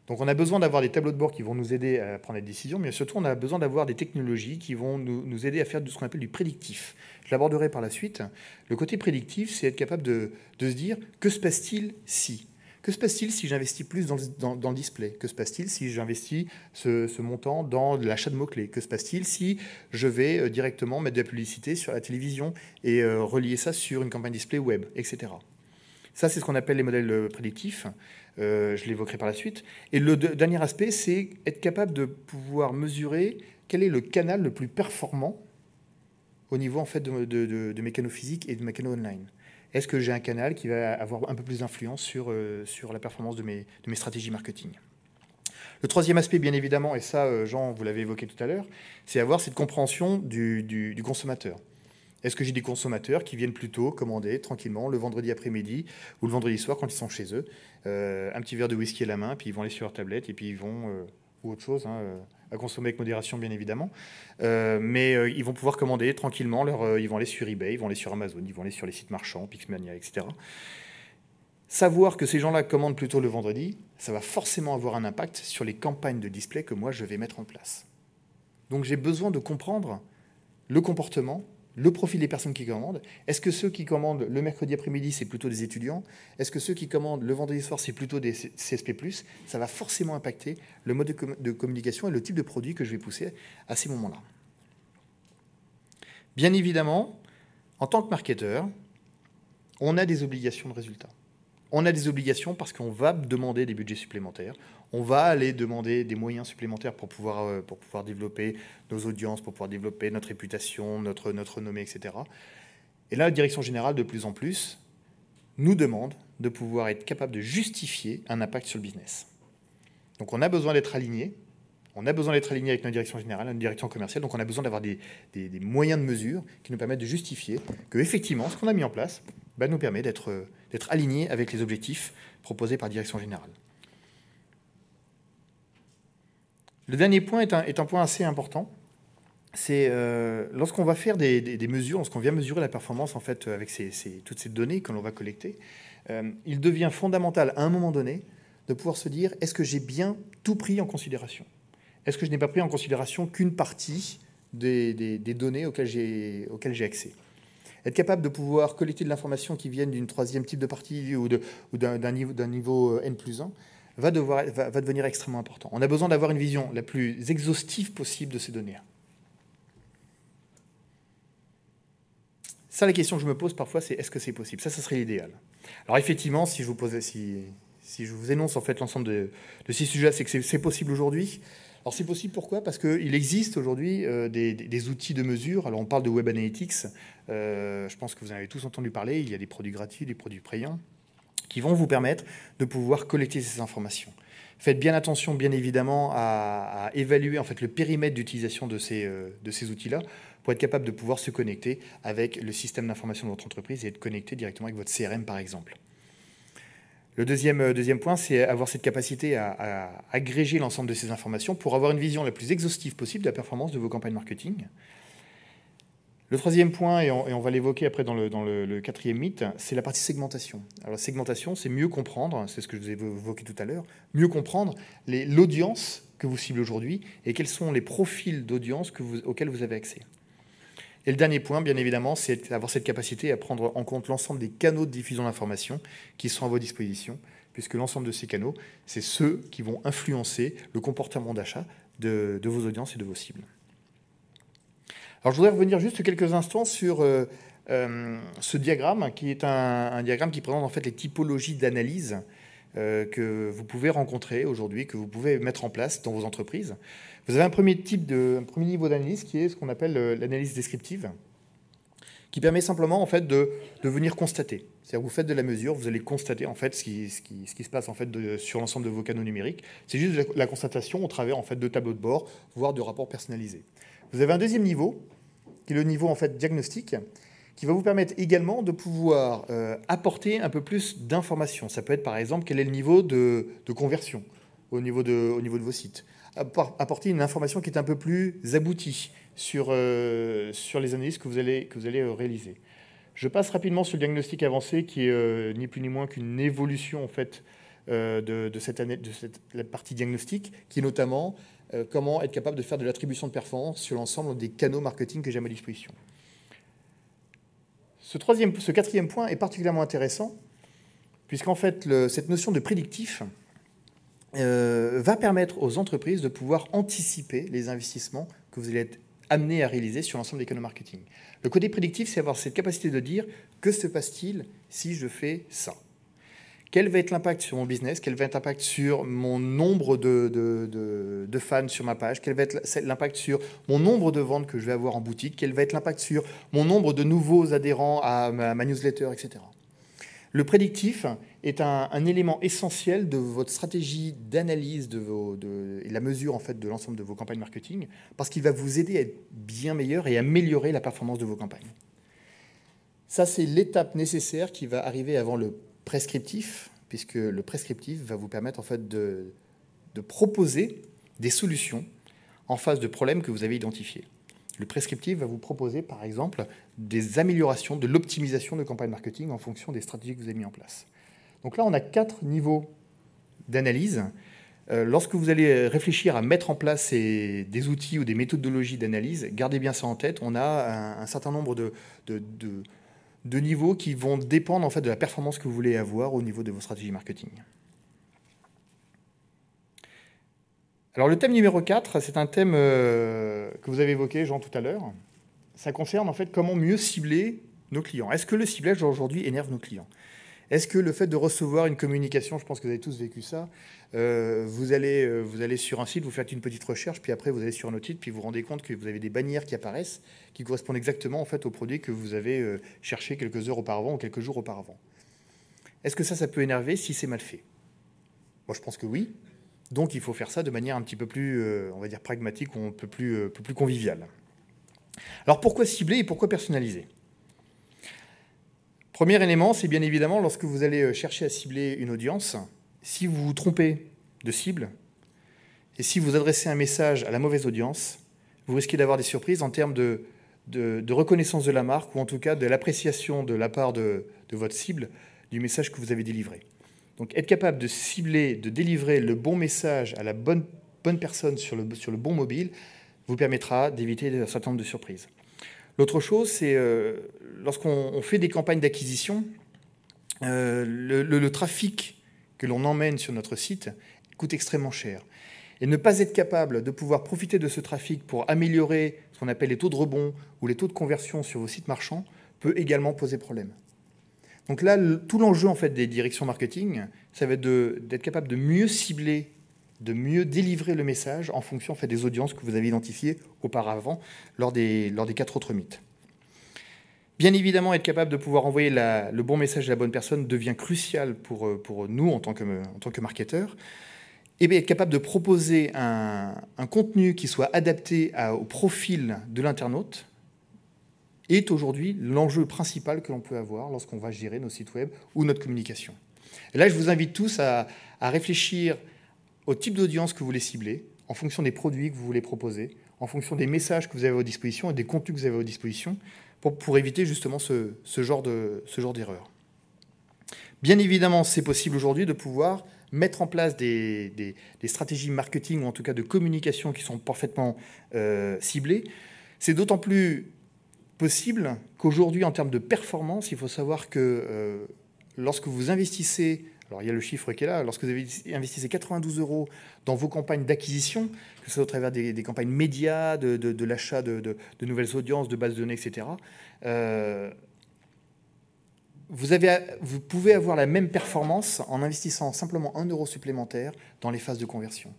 Donc on a besoin d'avoir des tableaux de bord qui vont nous aider à prendre des décisions, mais surtout on a besoin d'avoir des technologies qui vont nous aider à faire ce qu'on appelle du prédictif. Je l'aborderai par la suite. Le côté prédictif, c'est être capable de se dire, que se passe-t-il si ? Que se passe-t-il si j'investis plus dans le display ? Que se passe-t-il si j'investis ce montant dans l'achat de mots-clés ? Que se passe-t-il si je vais directement mettre de la publicité sur la télévision et relier ça sur une campagne display web, etc. Ça, c'est ce qu'on appelle les modèles prédictifs. Je l'évoquerai par la suite. Et le dernier aspect, c'est être capable de pouvoir mesurer quel est le canal le plus performant au niveau en fait, de mes canaux physiques et de mes canaux online. Est-ce que j'ai un canal qui va avoir un peu plus d'influence sur la performance de mes stratégies marketing ? Le troisième aspect, bien évidemment, et ça, Jean, vous l'avez évoqué tout à l'heure, c'est avoir cette compréhension du consommateur. Est-ce que j'ai des consommateurs qui viennent plutôt commander tranquillement le vendredi après-midi ou le vendredi soir quand ils sont chez eux, un petit verre de whisky à la main, puis ils vont aller sur leur tablette et puis ils vont, ou autre chose, à consommer avec modération bien évidemment, mais ils vont pouvoir commander tranquillement, ils vont aller sur eBay, ils vont aller sur Amazon, ils vont aller sur les sites marchands, Pixmania, etc. Savoir que ces gens-là commandent plutôt le vendredi, ça va forcément avoir un impact sur les campagnes de display que moi je vais mettre en place. Donc j'ai besoin de comprendre le comportement, le profil des personnes qui commandent. Est-ce que ceux qui commandent le mercredi après-midi, c'est plutôt des étudiants ? Est-ce que ceux qui commandent le vendredi soir, c'est plutôt des CSP+? Ça va forcément impacter le mode de communication et le type de produit que je vais pousser à ces moments-là. Bien évidemment, en tant que marketeur, on a des obligations de résultat. On a des obligations parce qu'on va demander des budgets supplémentaires. On va aller demander des moyens supplémentaires pour pouvoir développer nos audiences, pour pouvoir développer notre réputation, notre renommée, etc. Et là, la direction générale, de plus en plus, nous demande de pouvoir être capable de justifier un impact sur le business. Donc on a besoin d'être aligné. On a besoin d'être aligné avec notre direction générale, notre direction commerciale. Donc on a besoin d'avoir des moyens de mesure qui nous permettent de justifier que, effectivement, ce qu'on a mis en place nous permet d'être aligné avec les objectifs proposés par la direction générale. Le dernier point est un point assez important. C'est lorsqu'on va faire des mesures, lorsqu'on vient mesurer la performance en fait, avec toutes ces données que l'on va collecter, il devient fondamental à un moment donné de pouvoir se dire, est-ce que j'ai bien tout pris en considération ? Est-ce que je n'ai pas pris en considération qu'une partie des données auxquelles j'ai accès ? Être capable de pouvoir collecter de l'information qui vienne d'une troisième type de partie ou d'un niveau N+1 va devenir extrêmement important. On a besoin d'avoir une vision la plus exhaustive possible de ces données. Ça, la question que je me pose parfois, c'est est-ce que c'est possible ? Ça serait l'idéal. Alors effectivement, si je vous énonce en fait l'ensemble de ces sujets, c'est que c'est possible aujourd'hui. Alors c'est possible pourquoi ? Parce qu'il existe aujourd'hui des outils de mesure. Alors on parle de Web Analytics. Je pense que vous en avez tous entendu parler. Il y a des produits gratuits, des produits payants qui vont vous permettre de pouvoir collecter ces informations. Faites bien attention, bien évidemment, à évaluer en fait, le périmètre d'utilisation de ces outils-là pour être capable de pouvoir se connecter avec le système d'information de votre entreprise et être connecté directement avec votre CRM, par exemple. Le deuxième point, c'est avoir cette capacité à agréger l'ensemble de ces informations pour avoir une vision la plus exhaustive possible de la performance de vos campagnes marketing. Le troisième point, et on va l'évoquer après dans le quatrième mythe, c'est la partie segmentation. Alors, segmentation, c'est mieux comprendre, c'est ce que je vous ai évoqué tout à l'heure, mieux comprendre l'audience que vous ciblez aujourd'hui et quels sont les profils d'audience auxquels vous avez accès. Et le dernier point, bien évidemment, c'est d'avoir cette capacité à prendre en compte l'ensemble des canaux de diffusion d'informations qui sont à vos dispositions, puisque l'ensemble de ces canaux, c'est ceux qui vont influencer le comportement d'achat de vos audiences et de vos cibles. Alors, je voudrais revenir juste quelques instants sur ce diagramme, qui est un diagramme qui présente en fait les typologies d'analyse que vous pouvez rencontrer aujourd'hui, que vous pouvez mettre en place dans vos entreprises. Vous avez un premier niveau d'analyse qui est ce qu'on appelle l'analyse descriptive, qui permet simplement en fait de venir constater. C'est-à-dire que vous faites de la mesure, vous allez constater en fait ce qui se passe en fait sur l'ensemble de vos canaux numériques. C'est juste la constatation au travers en fait de tableaux de bord, voire de rapports personnalisés. Vous avez un deuxième niveau, qui est le niveau en fait diagnostic, qui va vous permettre également de pouvoir apporter un peu plus d'informations. Ça peut être par exemple quel est le niveau de conversion au niveau de vos sites. Apporter une information qui est un peu plus aboutie sur les analyses que vous allez réaliser. Je passe rapidement sur le diagnostic avancé, qui est ni plus ni moins qu'une évolution en fait de la partie diagnostic, qui est notamment comment être capable de faire de l'attribution de performance sur l'ensemble des canaux marketing que j'ai à ma disposition. Ce quatrième point est particulièrement intéressant, puisqu'en fait, cette notion de prédictif va permettre aux entreprises de pouvoir anticiper les investissements que vous allez être amenés à réaliser sur l'ensemble des canaux marketing. Le côté prédictif, c'est avoir cette capacité de dire « que se passe-t-il si je fais ça ?» Quel va être l'impact sur mon business? Quel va être l'impact sur mon nombre de fans sur ma page? Quel va être l'impact sur mon nombre de ventes que je vais avoir en boutique? Quel va être l'impact sur mon nombre de nouveaux adhérents à ma newsletter, etc. Le prédictif est un élément essentiel de votre stratégie d'analyse et de la mesure en fait, de l'ensemble de vos campagnes marketing, parce qu'il va vous aider à être bien meilleur et à améliorer la performance de vos campagnes. Ça, c'est l'étape nécessaire qui va arriver avant le prescriptif, puisque le prescriptif va vous permettre en fait de proposer des solutions en face de problèmes que vous avez identifiés. Le prescriptif va vous proposer, par exemple, des améliorations de l'optimisation de campagne marketing en fonction des stratégies que vous avez mises en place. Donc là, on a 4 niveaux d'analyse. Lorsque vous allez réfléchir à mettre en place des outils ou des méthodologies d'analyse, gardez bien ça en tête. On a un certain nombre de niveaux qui vont dépendre en fait, de la performance que vous voulez avoir au niveau de vos stratégies marketing. Alors le thème numéro 4, c'est un thème que vous avez évoqué, Jean, tout à l'heure. Ça concerne en fait comment mieux cibler nos clients. Est-ce que le ciblage aujourd'hui énerve nos clients? Est-ce que le fait de recevoir une communication, je pense que vous avez tous vécu ça, vous allez sur un site, vous faites une petite recherche, puis après vous allez sur un autre site, puis vous vous rendez compte que vous avez des bannières qui apparaissent, qui correspondent exactement en fait, au produit que vous avez cherché quelques heures auparavant ou quelques jours auparavant. Est-ce que ça peut énerver si c'est mal fait? Moi, je pense que oui. Donc, il faut faire ça de manière un petit peu plus, on va dire, pragmatique ou un peu plus conviviale. Alors, pourquoi cibler et pourquoi personnaliser? Premier élément, c'est bien évidemment lorsque vous allez chercher à cibler une audience, si vous vous trompez de cible et si vous adressez un message à la mauvaise audience, vous risquez d'avoir des surprises en termes de reconnaissance de la marque ou en tout cas de l'appréciation de la part de votre cible du message que vous avez délivré. Donc, être capable de cibler, de délivrer le bon message à la bonne personne sur le bon mobile vous permettra d'éviter un certain nombre de surprises. L'autre chose, c'est lorsqu'on fait des campagnes d'acquisition, le trafic que l'on emmène sur notre site coûte extrêmement cher. Et ne pas être capable de pouvoir profiter de ce trafic pour améliorer ce qu'on appelle les taux de rebond ou les taux de conversion sur vos sites marchands peut également poser problème. Donc là, tout l'enjeu en fait, des directions marketing, ça va être d'être capable de mieux cibler, de mieux délivrer le message en fonction en fait, des audiences que vous avez identifiées auparavant lors des 4 autres mythes. Bien évidemment, être capable de pouvoir envoyer le bon message à la bonne personne devient crucial pour nous en tant que marketeurs. Et bien, être capable de proposer un contenu qui soit adapté au profil de l'internaute est aujourd'hui l'enjeu principal que l'on peut avoir lorsqu'on va gérer nos sites web ou notre communication. Et là, je vous invite tous à réfléchir au type d'audience que vous voulez cibler, en fonction des produits que vous voulez proposer, en fonction des messages que vous avez à votre disposition et des contenus que vous avez à votre disposition, pour éviter justement ce genre d'erreur. Bien évidemment, c'est possible aujourd'hui de pouvoir mettre en place des stratégies marketing ou en tout cas de communication qui sont parfaitement ciblées. C'est d'autant plus possible qu'aujourd'hui, en termes de performance, il faut savoir que lorsque vous investissez, alors il y a le chiffre qui est là, lorsque vous investissez 92 € dans vos campagnes d'acquisition, que ce soit au travers des campagnes médias, de l'achat de nouvelles audiences, de bases de données, etc., vous pouvez avoir la même performance en investissant simplement 1 € supplémentaire dans les phases de conversion.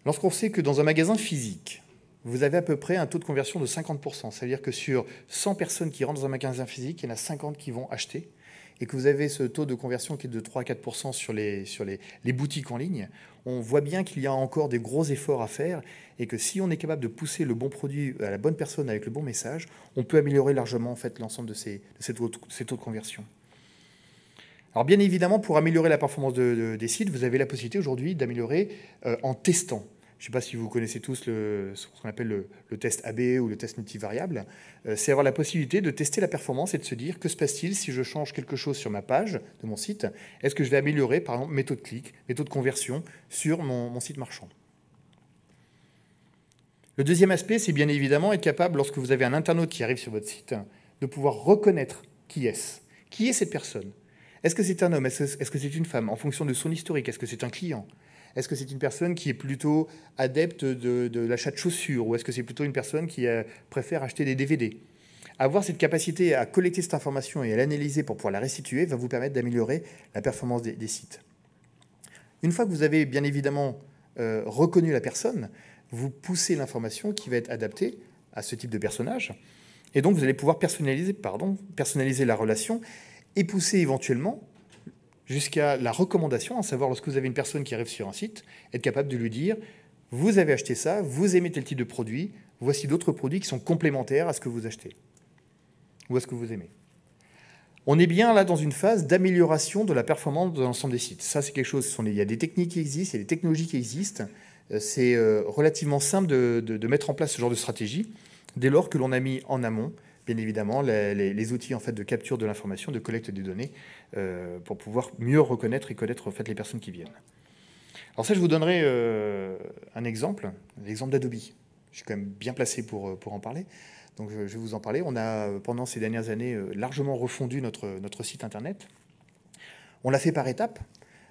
Lorsqu'on sait que dans un magasin physique, vous avez à peu près un taux de conversion de 50%, c'est-à-dire que sur 100 personnes qui rentrent dans un magasin physique, il y en a 50 qui vont acheter, et que vous avez ce taux de conversion qui est de 3 à 4% sur les boutiques en ligne, on voit bien qu'il y a encore des gros efforts à faire et que si on est capable de pousser le bon produit à la bonne personne avec le bon message, on peut améliorer largement en fait, l'ensemble de ces taux de conversion. Alors bien évidemment, pour améliorer la performance des sites, vous avez la possibilité aujourd'hui d'améliorer en testant. Je ne sais pas si vous connaissez tous ce qu'on appelle le test AB ou le test multivariable. C'est avoir la possibilité de tester la performance et de se dire que se passe-t-il si je change quelque chose sur ma page de mon site? Est-ce que je vais améliorer, par exemple, mes taux de clic, mes taux de conversion sur mon site marchand? Le deuxième aspect, c'est bien évidemment être capable, lorsque vous avez un internaute qui arrive sur votre site, de pouvoir reconnaître qui est-ce. Qui est cette personne? Est-ce que c'est un homme? Est-ce que c'est une femme? En fonction de son historique, est-ce que c'est un client? Est-ce que c'est une personne qui est plutôt adepte de l'achat de chaussures ou est-ce que c'est plutôt une personne qui préfère acheter des DVD? Avoir cette capacité à collecter cette information et à l'analyser pour pouvoir la restituer va vous permettre d'améliorer la performance des sites. Une fois que vous avez bien évidemment reconnu la personne, vous poussez l'information qui va être adaptée à ce type de personnage et donc vous allez pouvoir personnaliser la relation et pousser éventuellement jusqu'à la recommandation, à savoir lorsque vous avez une personne qui arrive sur un site, être capable de lui dire « Vous avez acheté ça, vous aimez tel type de produit, voici d'autres produits qui sont complémentaires à ce que vous achetez ou à ce que vous aimez. » On est bien là dans une phase d'amélioration de la performance de l'ensemble des sites. Ça, c'est quelque chose, il y a des techniques qui existent, il y a des technologies qui existent. C'est relativement simple de mettre en place ce genre de stratégie dès lors que l'on a mis en amont bien évidemment, les outils en fait, de capture de l'information, de collecte des données, pour pouvoir mieux reconnaître et connaître en fait, les personnes qui viennent. Alors ça, je vous donnerai un exemple, l'exemple d'Adobe. Je suis quand même bien placé pour en parler. Donc je vais vous en parler. On a, pendant ces dernières années, largement refondu notre site Internet. On l'a fait par étapes.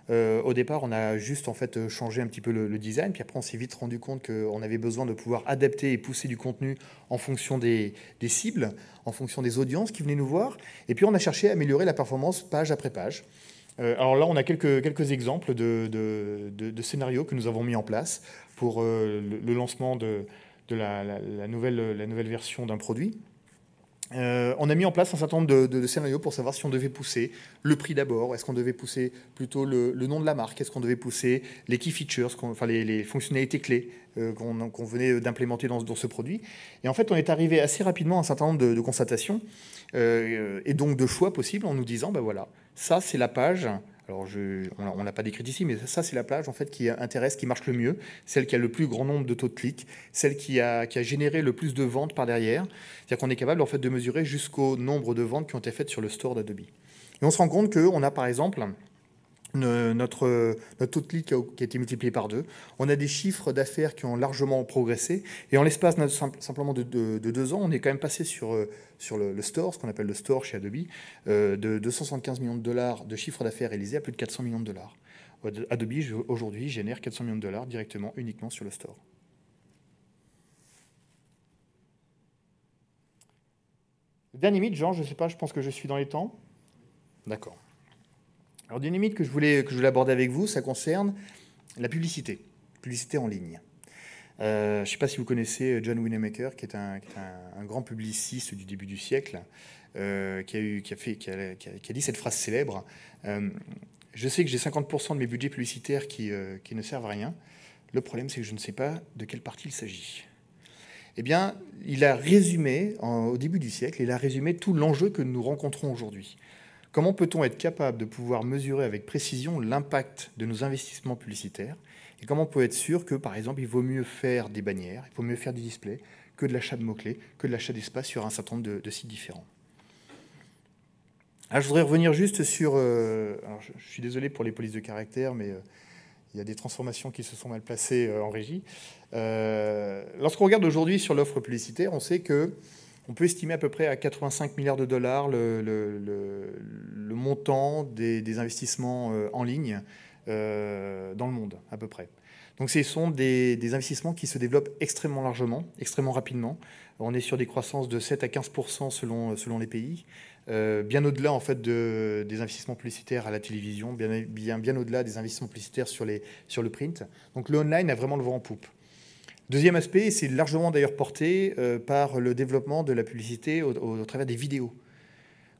Au départ, on a juste en fait changé un petit peu le design, puis après on s'est vite rendu compte qu'on avait besoin de pouvoir adapter et pousser du contenu en fonction des cibles, en fonction des audiences qui venaient nous voir, et puis on a cherché à améliorer la performance page après page. Alors là, on a quelques exemples de scénarios que nous avons mis en place pour le lancement de la nouvelle version d'un produit. On a mis en place un certain nombre de scénarios pour savoir si on devait pousser le prix d'abord, est-ce qu'on devait pousser plutôt le nom de la marque, est-ce qu'on devait pousser les key features, enfin les fonctionnalités clés qu'on venait d'implémenter dans ce produit. Et en fait, on est arrivé assez rapidement à un certain nombre de constatations et donc de choix possibles en nous disant, ben voilà, ça c'est la page. Alors, on ne l'a pas décrit ici, mais ça, c'est la page en fait, qui intéresse, qui marche le mieux, celle qui a le plus grand nombre de taux de clics, celle qui a généré le plus de ventes par derrière. C'est-à-dire qu'on est capable en fait, de mesurer jusqu'au nombre de ventes qui ont été faites sur le store d'Adobe. Et on se rend compte qu'on a par exemple notre taux de clic qui a été multiplié par 2. On a des chiffres d'affaires qui ont largement progressé. Et en l'espace simplement de 2 ans, on est quand même passé sur le store, ce qu'on appelle le store chez Adobe, de 275 millions de dollars de chiffre d'affaires réalisé à plus de 400 millions de dollars. Adobe, aujourd'hui, génère 400 millions de dollars directement, uniquement sur le store. Le dernier mythe, Jean, je ne sais pas, je pense que je suis dans les temps. D'accord. Alors, une limite que je voulais aborder avec vous, ça concerne la publicité en ligne. Je ne sais pas si vous connaissez John Winamaker, qui est un grand publiciste du début du siècle, qui a dit cette phrase célèbre. Je sais que j'ai 50% de mes budgets publicitaires qui ne servent à rien. Le problème, c'est que je ne sais pas de quelle partie il s'agit. Eh bien, il a résumé, au début du siècle, il a résumé tout l'enjeu que nous rencontrons aujourd'hui. Comment peut-on être capable de pouvoir mesurer avec précision l'impact de nos investissements publicitaires? Et comment on peut être sûr que, par exemple, il vaut mieux faire des bannières, il vaut mieux faire des displays, que de l'achat de mots-clés, que de l'achat d'espace sur un certain nombre de sites différents. Alors, je voudrais revenir juste sur... alors, je suis désolé pour les polices de caractère, mais il y a des transformations qui se sont mal placées en régie. Lorsqu'on regarde aujourd'hui sur l'offre publicitaire, on sait qu'on peut estimer à peu près à 85 milliards de dollars le montant des investissements en ligne dans le monde, à peu près. Donc ce sont des investissements qui se développent extrêmement largement, extrêmement rapidement. On est sur des croissances de 7 à 15% selon les pays, bien au-delà en fait des investissements publicitaires à la télévision, bien au-delà des investissements publicitaires sur le print. Donc le online a vraiment le vent en poupe. Deuxième aspect, c'est largement d'ailleurs porté par le développement de la publicité au travers des vidéos.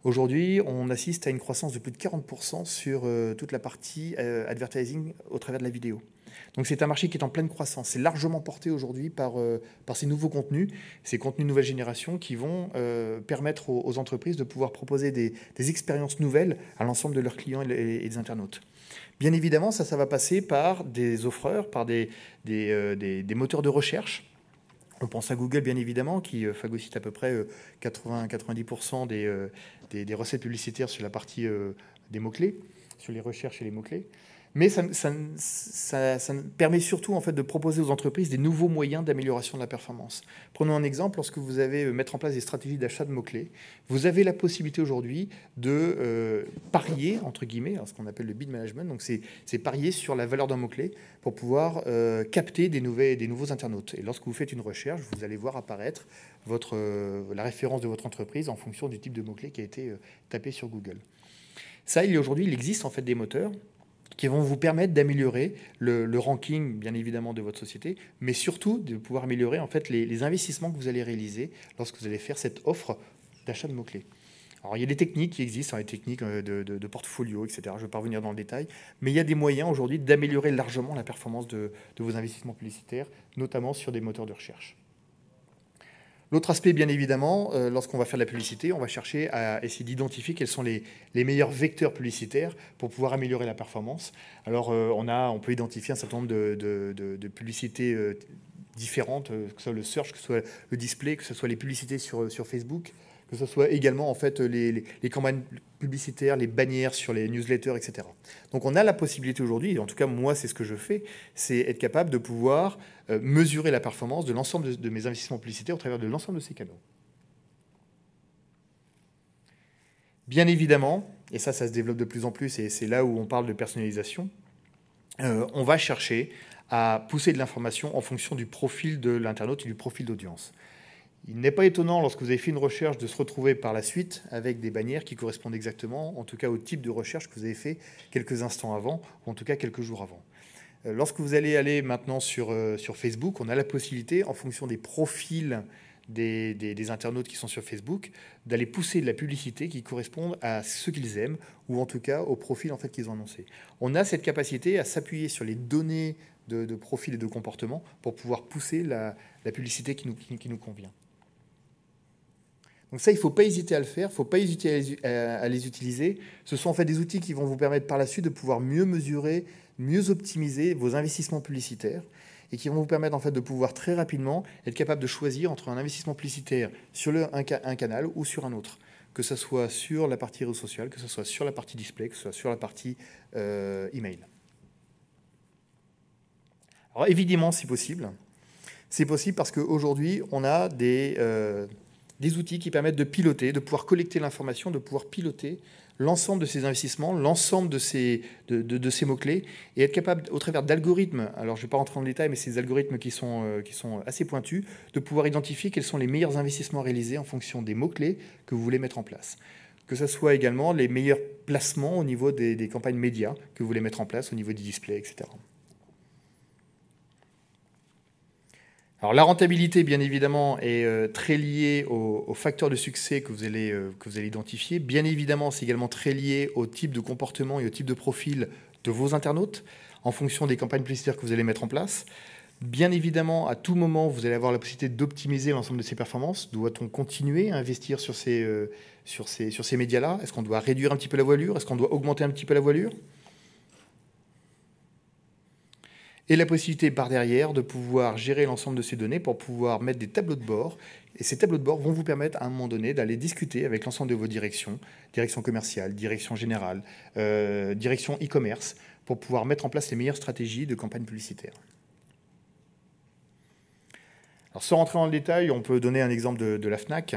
Aujourd'hui, on assiste à une croissance de plus de 40% sur toute la partie advertising au travers de la vidéo. Donc c'est un marché qui est en pleine croissance. C'est largement porté aujourd'hui par ces nouveaux contenus, ces contenus nouvelle génération qui vont permettre aux entreprises de pouvoir proposer des expériences nouvelles à l'ensemble de leurs clients et des internautes. Bien évidemment, ça va passer par des offreurs, par des moteurs de recherche. On pense à Google, bien évidemment, qui phagocyte à peu près 80-90% des recettes publicitaires sur la partie des mots-clés, sur les recherches et les mots-clés. Mais ça permet surtout en fait, de proposer aux entreprises des nouveaux moyens d'amélioration de la performance. Prenons un exemple, lorsque vous avez mettre en place des stratégies d'achat de mots-clés, vous avez la possibilité aujourd'hui de parier, entre guillemets, ce qu'on appelle le bid management, donc c'est parier sur la valeur d'un mot-clé pour pouvoir capter des nouveaux internautes. Et lorsque vous faites une recherche, vous allez voir apparaître la référence de votre entreprise en fonction du type de mot-clé qui a été tapé sur Google. Ça, aujourd'hui, il existe en fait des moteurs qui vont vous permettre d'améliorer le ranking, bien évidemment, de votre société, mais surtout de pouvoir améliorer en fait, les investissements que vous allez réaliser lorsque vous allez faire cette offre d'achat de mots-clés. Alors, il y a des techniques qui existent, des techniques de portfolio, etc. Je ne vais pas revenir dans le détail, mais il y a des moyens aujourd'hui d'améliorer largement la performance de vos investissements publicitaires, notamment sur des moteurs de recherche. L'autre aspect, bien évidemment, lorsqu'on va faire de la publicité, on va chercher à essayer d'identifier quels sont les meilleurs vecteurs publicitaires pour pouvoir améliorer la performance. Alors, on peut identifier un certain nombre de publicités différentes, que ce soit le search, que ce soit le display, que ce soit les publicités sur Facebook, que ce soit également en fait, les campagnes publicitaires, les bannières sur les newsletters, etc. Donc on a la possibilité aujourd'hui, et en tout cas moi c'est ce que je fais, c'est être capable de pouvoir mesurer la performance de l'ensemble de mes investissements publicitaires au travers de l'ensemble de ces canaux. Bien évidemment, et ça se développe de plus en plus, et c'est là où on parle de personnalisation, on va chercher à pousser de l'information en fonction du profil de l'internaute et du profil d'audience. Il n'est pas étonnant, lorsque vous avez fait une recherche, de se retrouver par la suite avec des bannières qui correspondent exactement, en tout cas au type de recherche que vous avez fait quelques instants avant, ou en tout cas quelques jours avant. Lorsque vous allez aller maintenant sur Facebook, on a la possibilité, en fonction des profils des internautes qui sont sur Facebook, d'aller pousser de la publicité qui corresponde à ce qu'ils aiment, ou en tout cas au profil en fait, qu'ils ont annoncé. On a cette capacité à s'appuyer sur les données de profil et de comportement pour pouvoir pousser la publicité qui nous convient. Donc ça, il ne faut pas hésiter à le faire, il ne faut pas hésiter à les utiliser. Ce sont en fait des outils qui vont vous permettre par la suite de pouvoir mieux mesurer, mieux optimiser vos investissements publicitaires et qui vont vous permettre en fait de pouvoir très rapidement être capable de choisir entre un investissement publicitaire sur un canal ou sur un autre, que ce soit sur la partie réseau social, que ce soit sur la partie display, que ce soit sur la partie email. Alors évidemment, c'est possible. C'est possible parce qu'aujourd'hui, on a des outils qui permettent de piloter, de pouvoir collecter l'information, de pouvoir piloter l'ensemble de ces investissements, l'ensemble de ces mots-clés, et être capable, au travers d'algorithmes, alors je ne vais pas rentrer dans le détail, mais ces algorithmes qui sont assez pointus, de pouvoir identifier quels sont les meilleurs investissements réalisés en fonction des mots-clés que vous voulez mettre en place. Que ce soit également les meilleurs placements au niveau des campagnes médias que vous voulez mettre en place, au niveau du display, etc. Alors la rentabilité, bien évidemment, est très liée aux facteurs de succès que vous allez identifier. Bien évidemment, c'est également très lié au type de comportement et au type de profil de vos internautes, en fonction des campagnes publicitaires que vous allez mettre en place. Bien évidemment, à tout moment, vous allez avoir la possibilité d'optimiser l'ensemble de ces performances. Doit-on continuer à investir sur ces médias-là? Est-ce qu'on doit réduire un petit peu la voilure? Est-ce qu'on doit augmenter un petit peu la voilure? Et la possibilité par derrière de pouvoir gérer l'ensemble de ces données pour pouvoir mettre des tableaux de bord. Et ces tableaux de bord vont vous permettre à un moment donné d'aller discuter avec l'ensemble de vos directions, direction commerciale, direction générale, direction e-commerce, pour pouvoir mettre en place les meilleures stratégies de campagne publicitaire. Alors, sans rentrer dans le détail, on peut donner un exemple de la Fnac.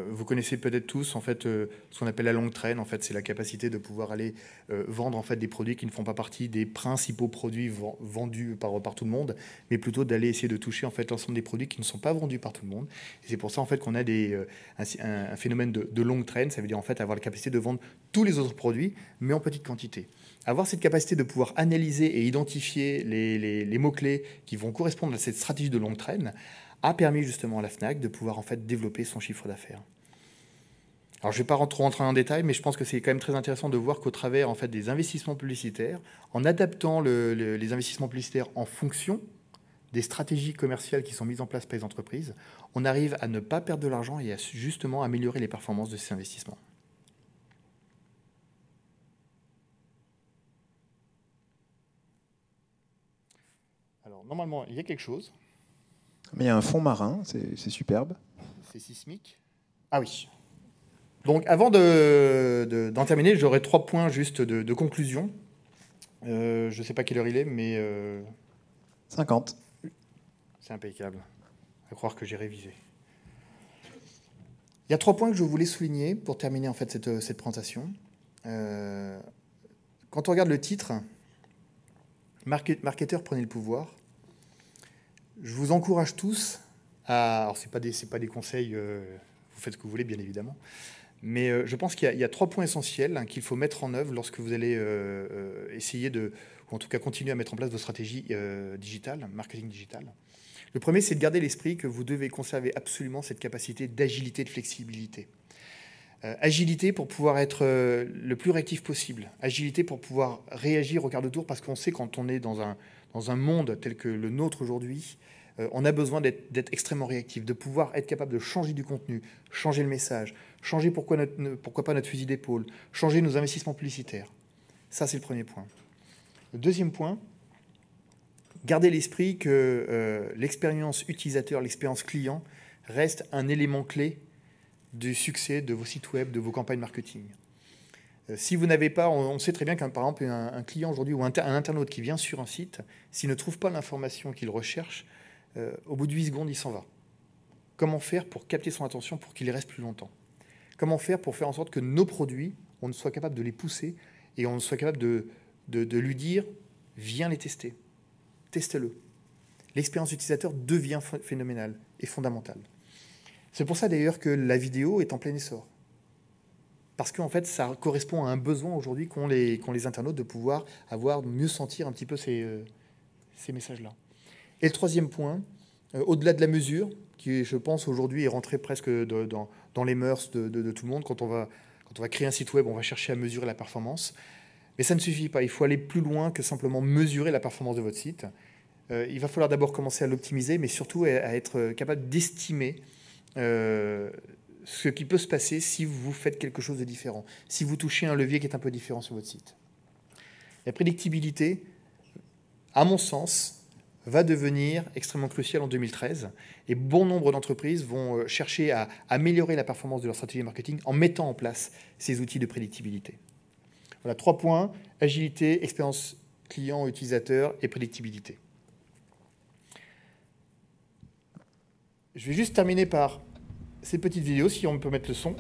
Vous connaissez peut-être tous en fait, ce qu'on appelle la longue traîne. En fait, c'est la capacité de pouvoir aller vendre en fait, des produits qui ne font pas partie des principaux produits vendus par tout le monde, mais plutôt d'aller essayer de toucher en fait, l'ensemble des produits qui ne sont pas vendus par tout le monde. Et c'est pour ça en fait, qu'on a un phénomène de longue traîne. Ça veut dire en fait, avoir la capacité de vendre tous les autres produits, mais en petite quantité. Avoir cette capacité de pouvoir analyser et identifier les mots-clés qui vont correspondre à cette stratégie de longue traîne a permis justement à la Fnac de pouvoir en fait développer son chiffre d'affaires. Alors je ne vais pas trop rentrer en détail, mais je pense que c'est quand même très intéressant de voir qu'au travers en fait, des investissements publicitaires, en adaptant les investissements publicitaires en fonction des stratégies commerciales qui sont mises en place par les entreprises, on arrive à ne pas perdre de l'argent et à justement améliorer les performances de ces investissements. Alors normalement, il y a quelque chose. Mais il y a un fond marin, c'est superbe. C'est sismique. Ah oui. Donc avant d'en terminer, j'aurai 3 points juste de conclusion. Je ne sais pas quelle heure il est, mais... 50. C'est impeccable. À croire que j'ai révisé. Il y a 3 points que je voulais souligner pour terminer en fait, cette présentation. Quand on regarde le titre, Marketeurs, prenez le pouvoir. Je vous encourage tous à... Alors, ce n'est pas des conseils, vous faites ce que vous voulez, bien évidemment. Mais je pense qu'il y a 3 points essentiels qu'il faut mettre en œuvre lorsque vous allez essayer ou en tout cas continuer à mettre en place vos stratégies digitales, marketing digital. Le premier, c'est de garder l'esprit que vous devez conserver absolument cette capacité d'agilité et de flexibilité. Agilité pour pouvoir être le plus réactif possible. Agilité pour pouvoir réagir au quart de tour, parce qu'on sait quand on est dans un monde tel que le nôtre aujourd'hui, on a besoin d'être extrêmement réactif, de pouvoir être capable de changer du contenu, changer le message, changer pourquoi pas notre fusil d'épaule, changer nos investissements publicitaires. Ça, c'est le premier point. Le deuxième point, gardez l'esprit que l'expérience utilisateur, l'expérience client reste un élément clé du succès de vos sites web, de vos campagnes marketing. Si vous n'avez pas, on sait très bien qu'un par exemple un client aujourd'hui ou un internaute qui vient sur un site, s'il ne trouve pas l'information qu'il recherche, au bout de 8 secondes, il s'en va. Comment faire pour capter son attention pour qu'il y reste plus longtemps? Comment faire pour faire en sorte que nos produits, on soit capable de les pousser et on soit capable de lui dire « viens les tester, teste-le ». L'expérience utilisateur devient phénoménale et fondamentale. C'est pour ça d'ailleurs que la vidéo est en plein essor. Parce qu'en fait, ça correspond à un besoin aujourd'hui qu'ont les internautes de pouvoir mieux sentir un petit peu ces messages-là. Et le troisième point, au-delà de la mesure, qui je pense aujourd'hui est rentré presque dans les mœurs de tout le monde, quand on va créer un site web, on va chercher à mesurer la performance. Mais ça ne suffit pas, il faut aller plus loin que simplement mesurer la performance de votre site. Il va falloir d'abord commencer à l'optimiser, mais surtout à être capable d'estimer ce qui peut se passer si vous faites quelque chose de différent, si vous touchez un levier qui est un peu différent sur votre site. La prédictibilité, à mon sens, va devenir extrêmement cruciale en 2013 et bon nombre d'entreprises vont chercher à améliorer la performance de leur stratégie marketing en mettant en place ces outils de prédictibilité. Voilà, 3 points, agilité, expérience client, utilisateur et prédictibilité. Je vais juste terminer par cette petite vidéo, si on peut mettre le son.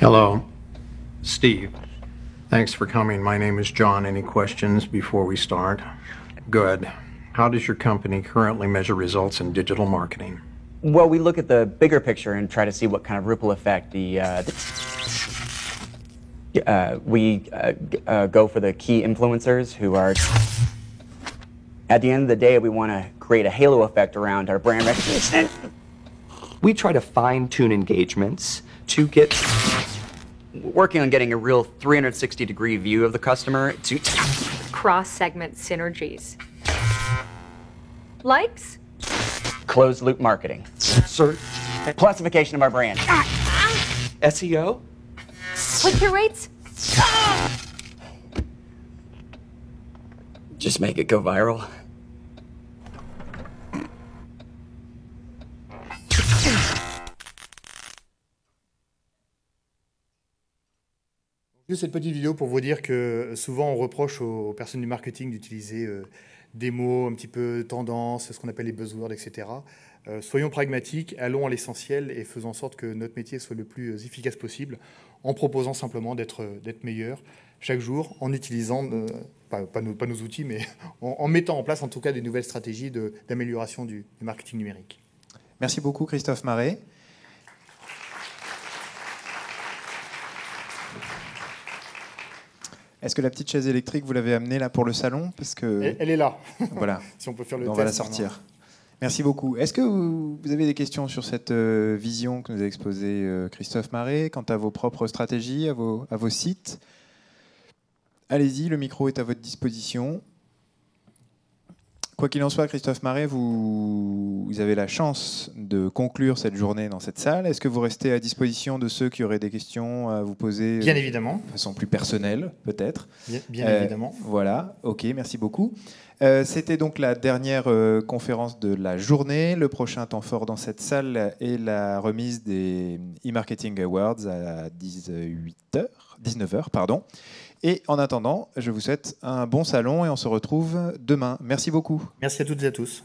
Hello, Steve. Thanks for coming. My name is John. Any questions before we start? Good. How does your company currently measure results in digital marketing? Well, we look at the bigger picture and try to see what kind of ripple effect we go for the key influencers who are... At the end of the day, we want to create a halo effect around our brand recognition. We try to fine-tune engagements to get working on getting a real 360-degree view of the customer to Cross-segment synergies. Likes? closed-loop marketing. Sir, Classification of our brand. SEO? Click-through rates? Just make it go viral. Juste cette petite vidéo pour vous dire que souvent on reproche aux personnes du marketing d'utiliser des mots un petit peu tendance, ce qu'on appelle les buzzwords, etc. Soyons pragmatiques, allons à l'essentiel et faisons en sorte que notre métier soit le plus efficace possible en proposant simplement d'être meilleur chaque jour en utilisant, pas nos outils, mais en mettant en place en tout cas des nouvelles stratégies d'amélioration du marketing numérique. Merci beaucoup Christophe Maret. Est-ce que la petite chaise électrique, vous l'avez amenée là pour le salon? Parce que... Elle est là. Voilà. Si on peut faire le on test. va la sortir. Merci beaucoup. Est-ce que vous avez des questions sur cette vision que nous a exposée Christophe Maret, quant à vos propres stratégies, à vos sites? Allez-y, le micro est à votre disposition. Quoi qu'il en soit, Christophe Maret, vous avez la chance de conclure cette journée dans cette salle. Est-ce que vous restez à disposition de ceux qui auraient des questions à vous poser? Bien évidemment. De façon plus personnelle, peut-être. Bien évidemment. Voilà, ok, merci beaucoup. C'était donc la dernière conférence de la journée. Le prochain temps fort dans cette salle est la remise des e-marketing awards à 19h, pardon. Et en attendant, je vous souhaite un bon salon et on se retrouve demain. Merci beaucoup. Merci à toutes et à tous.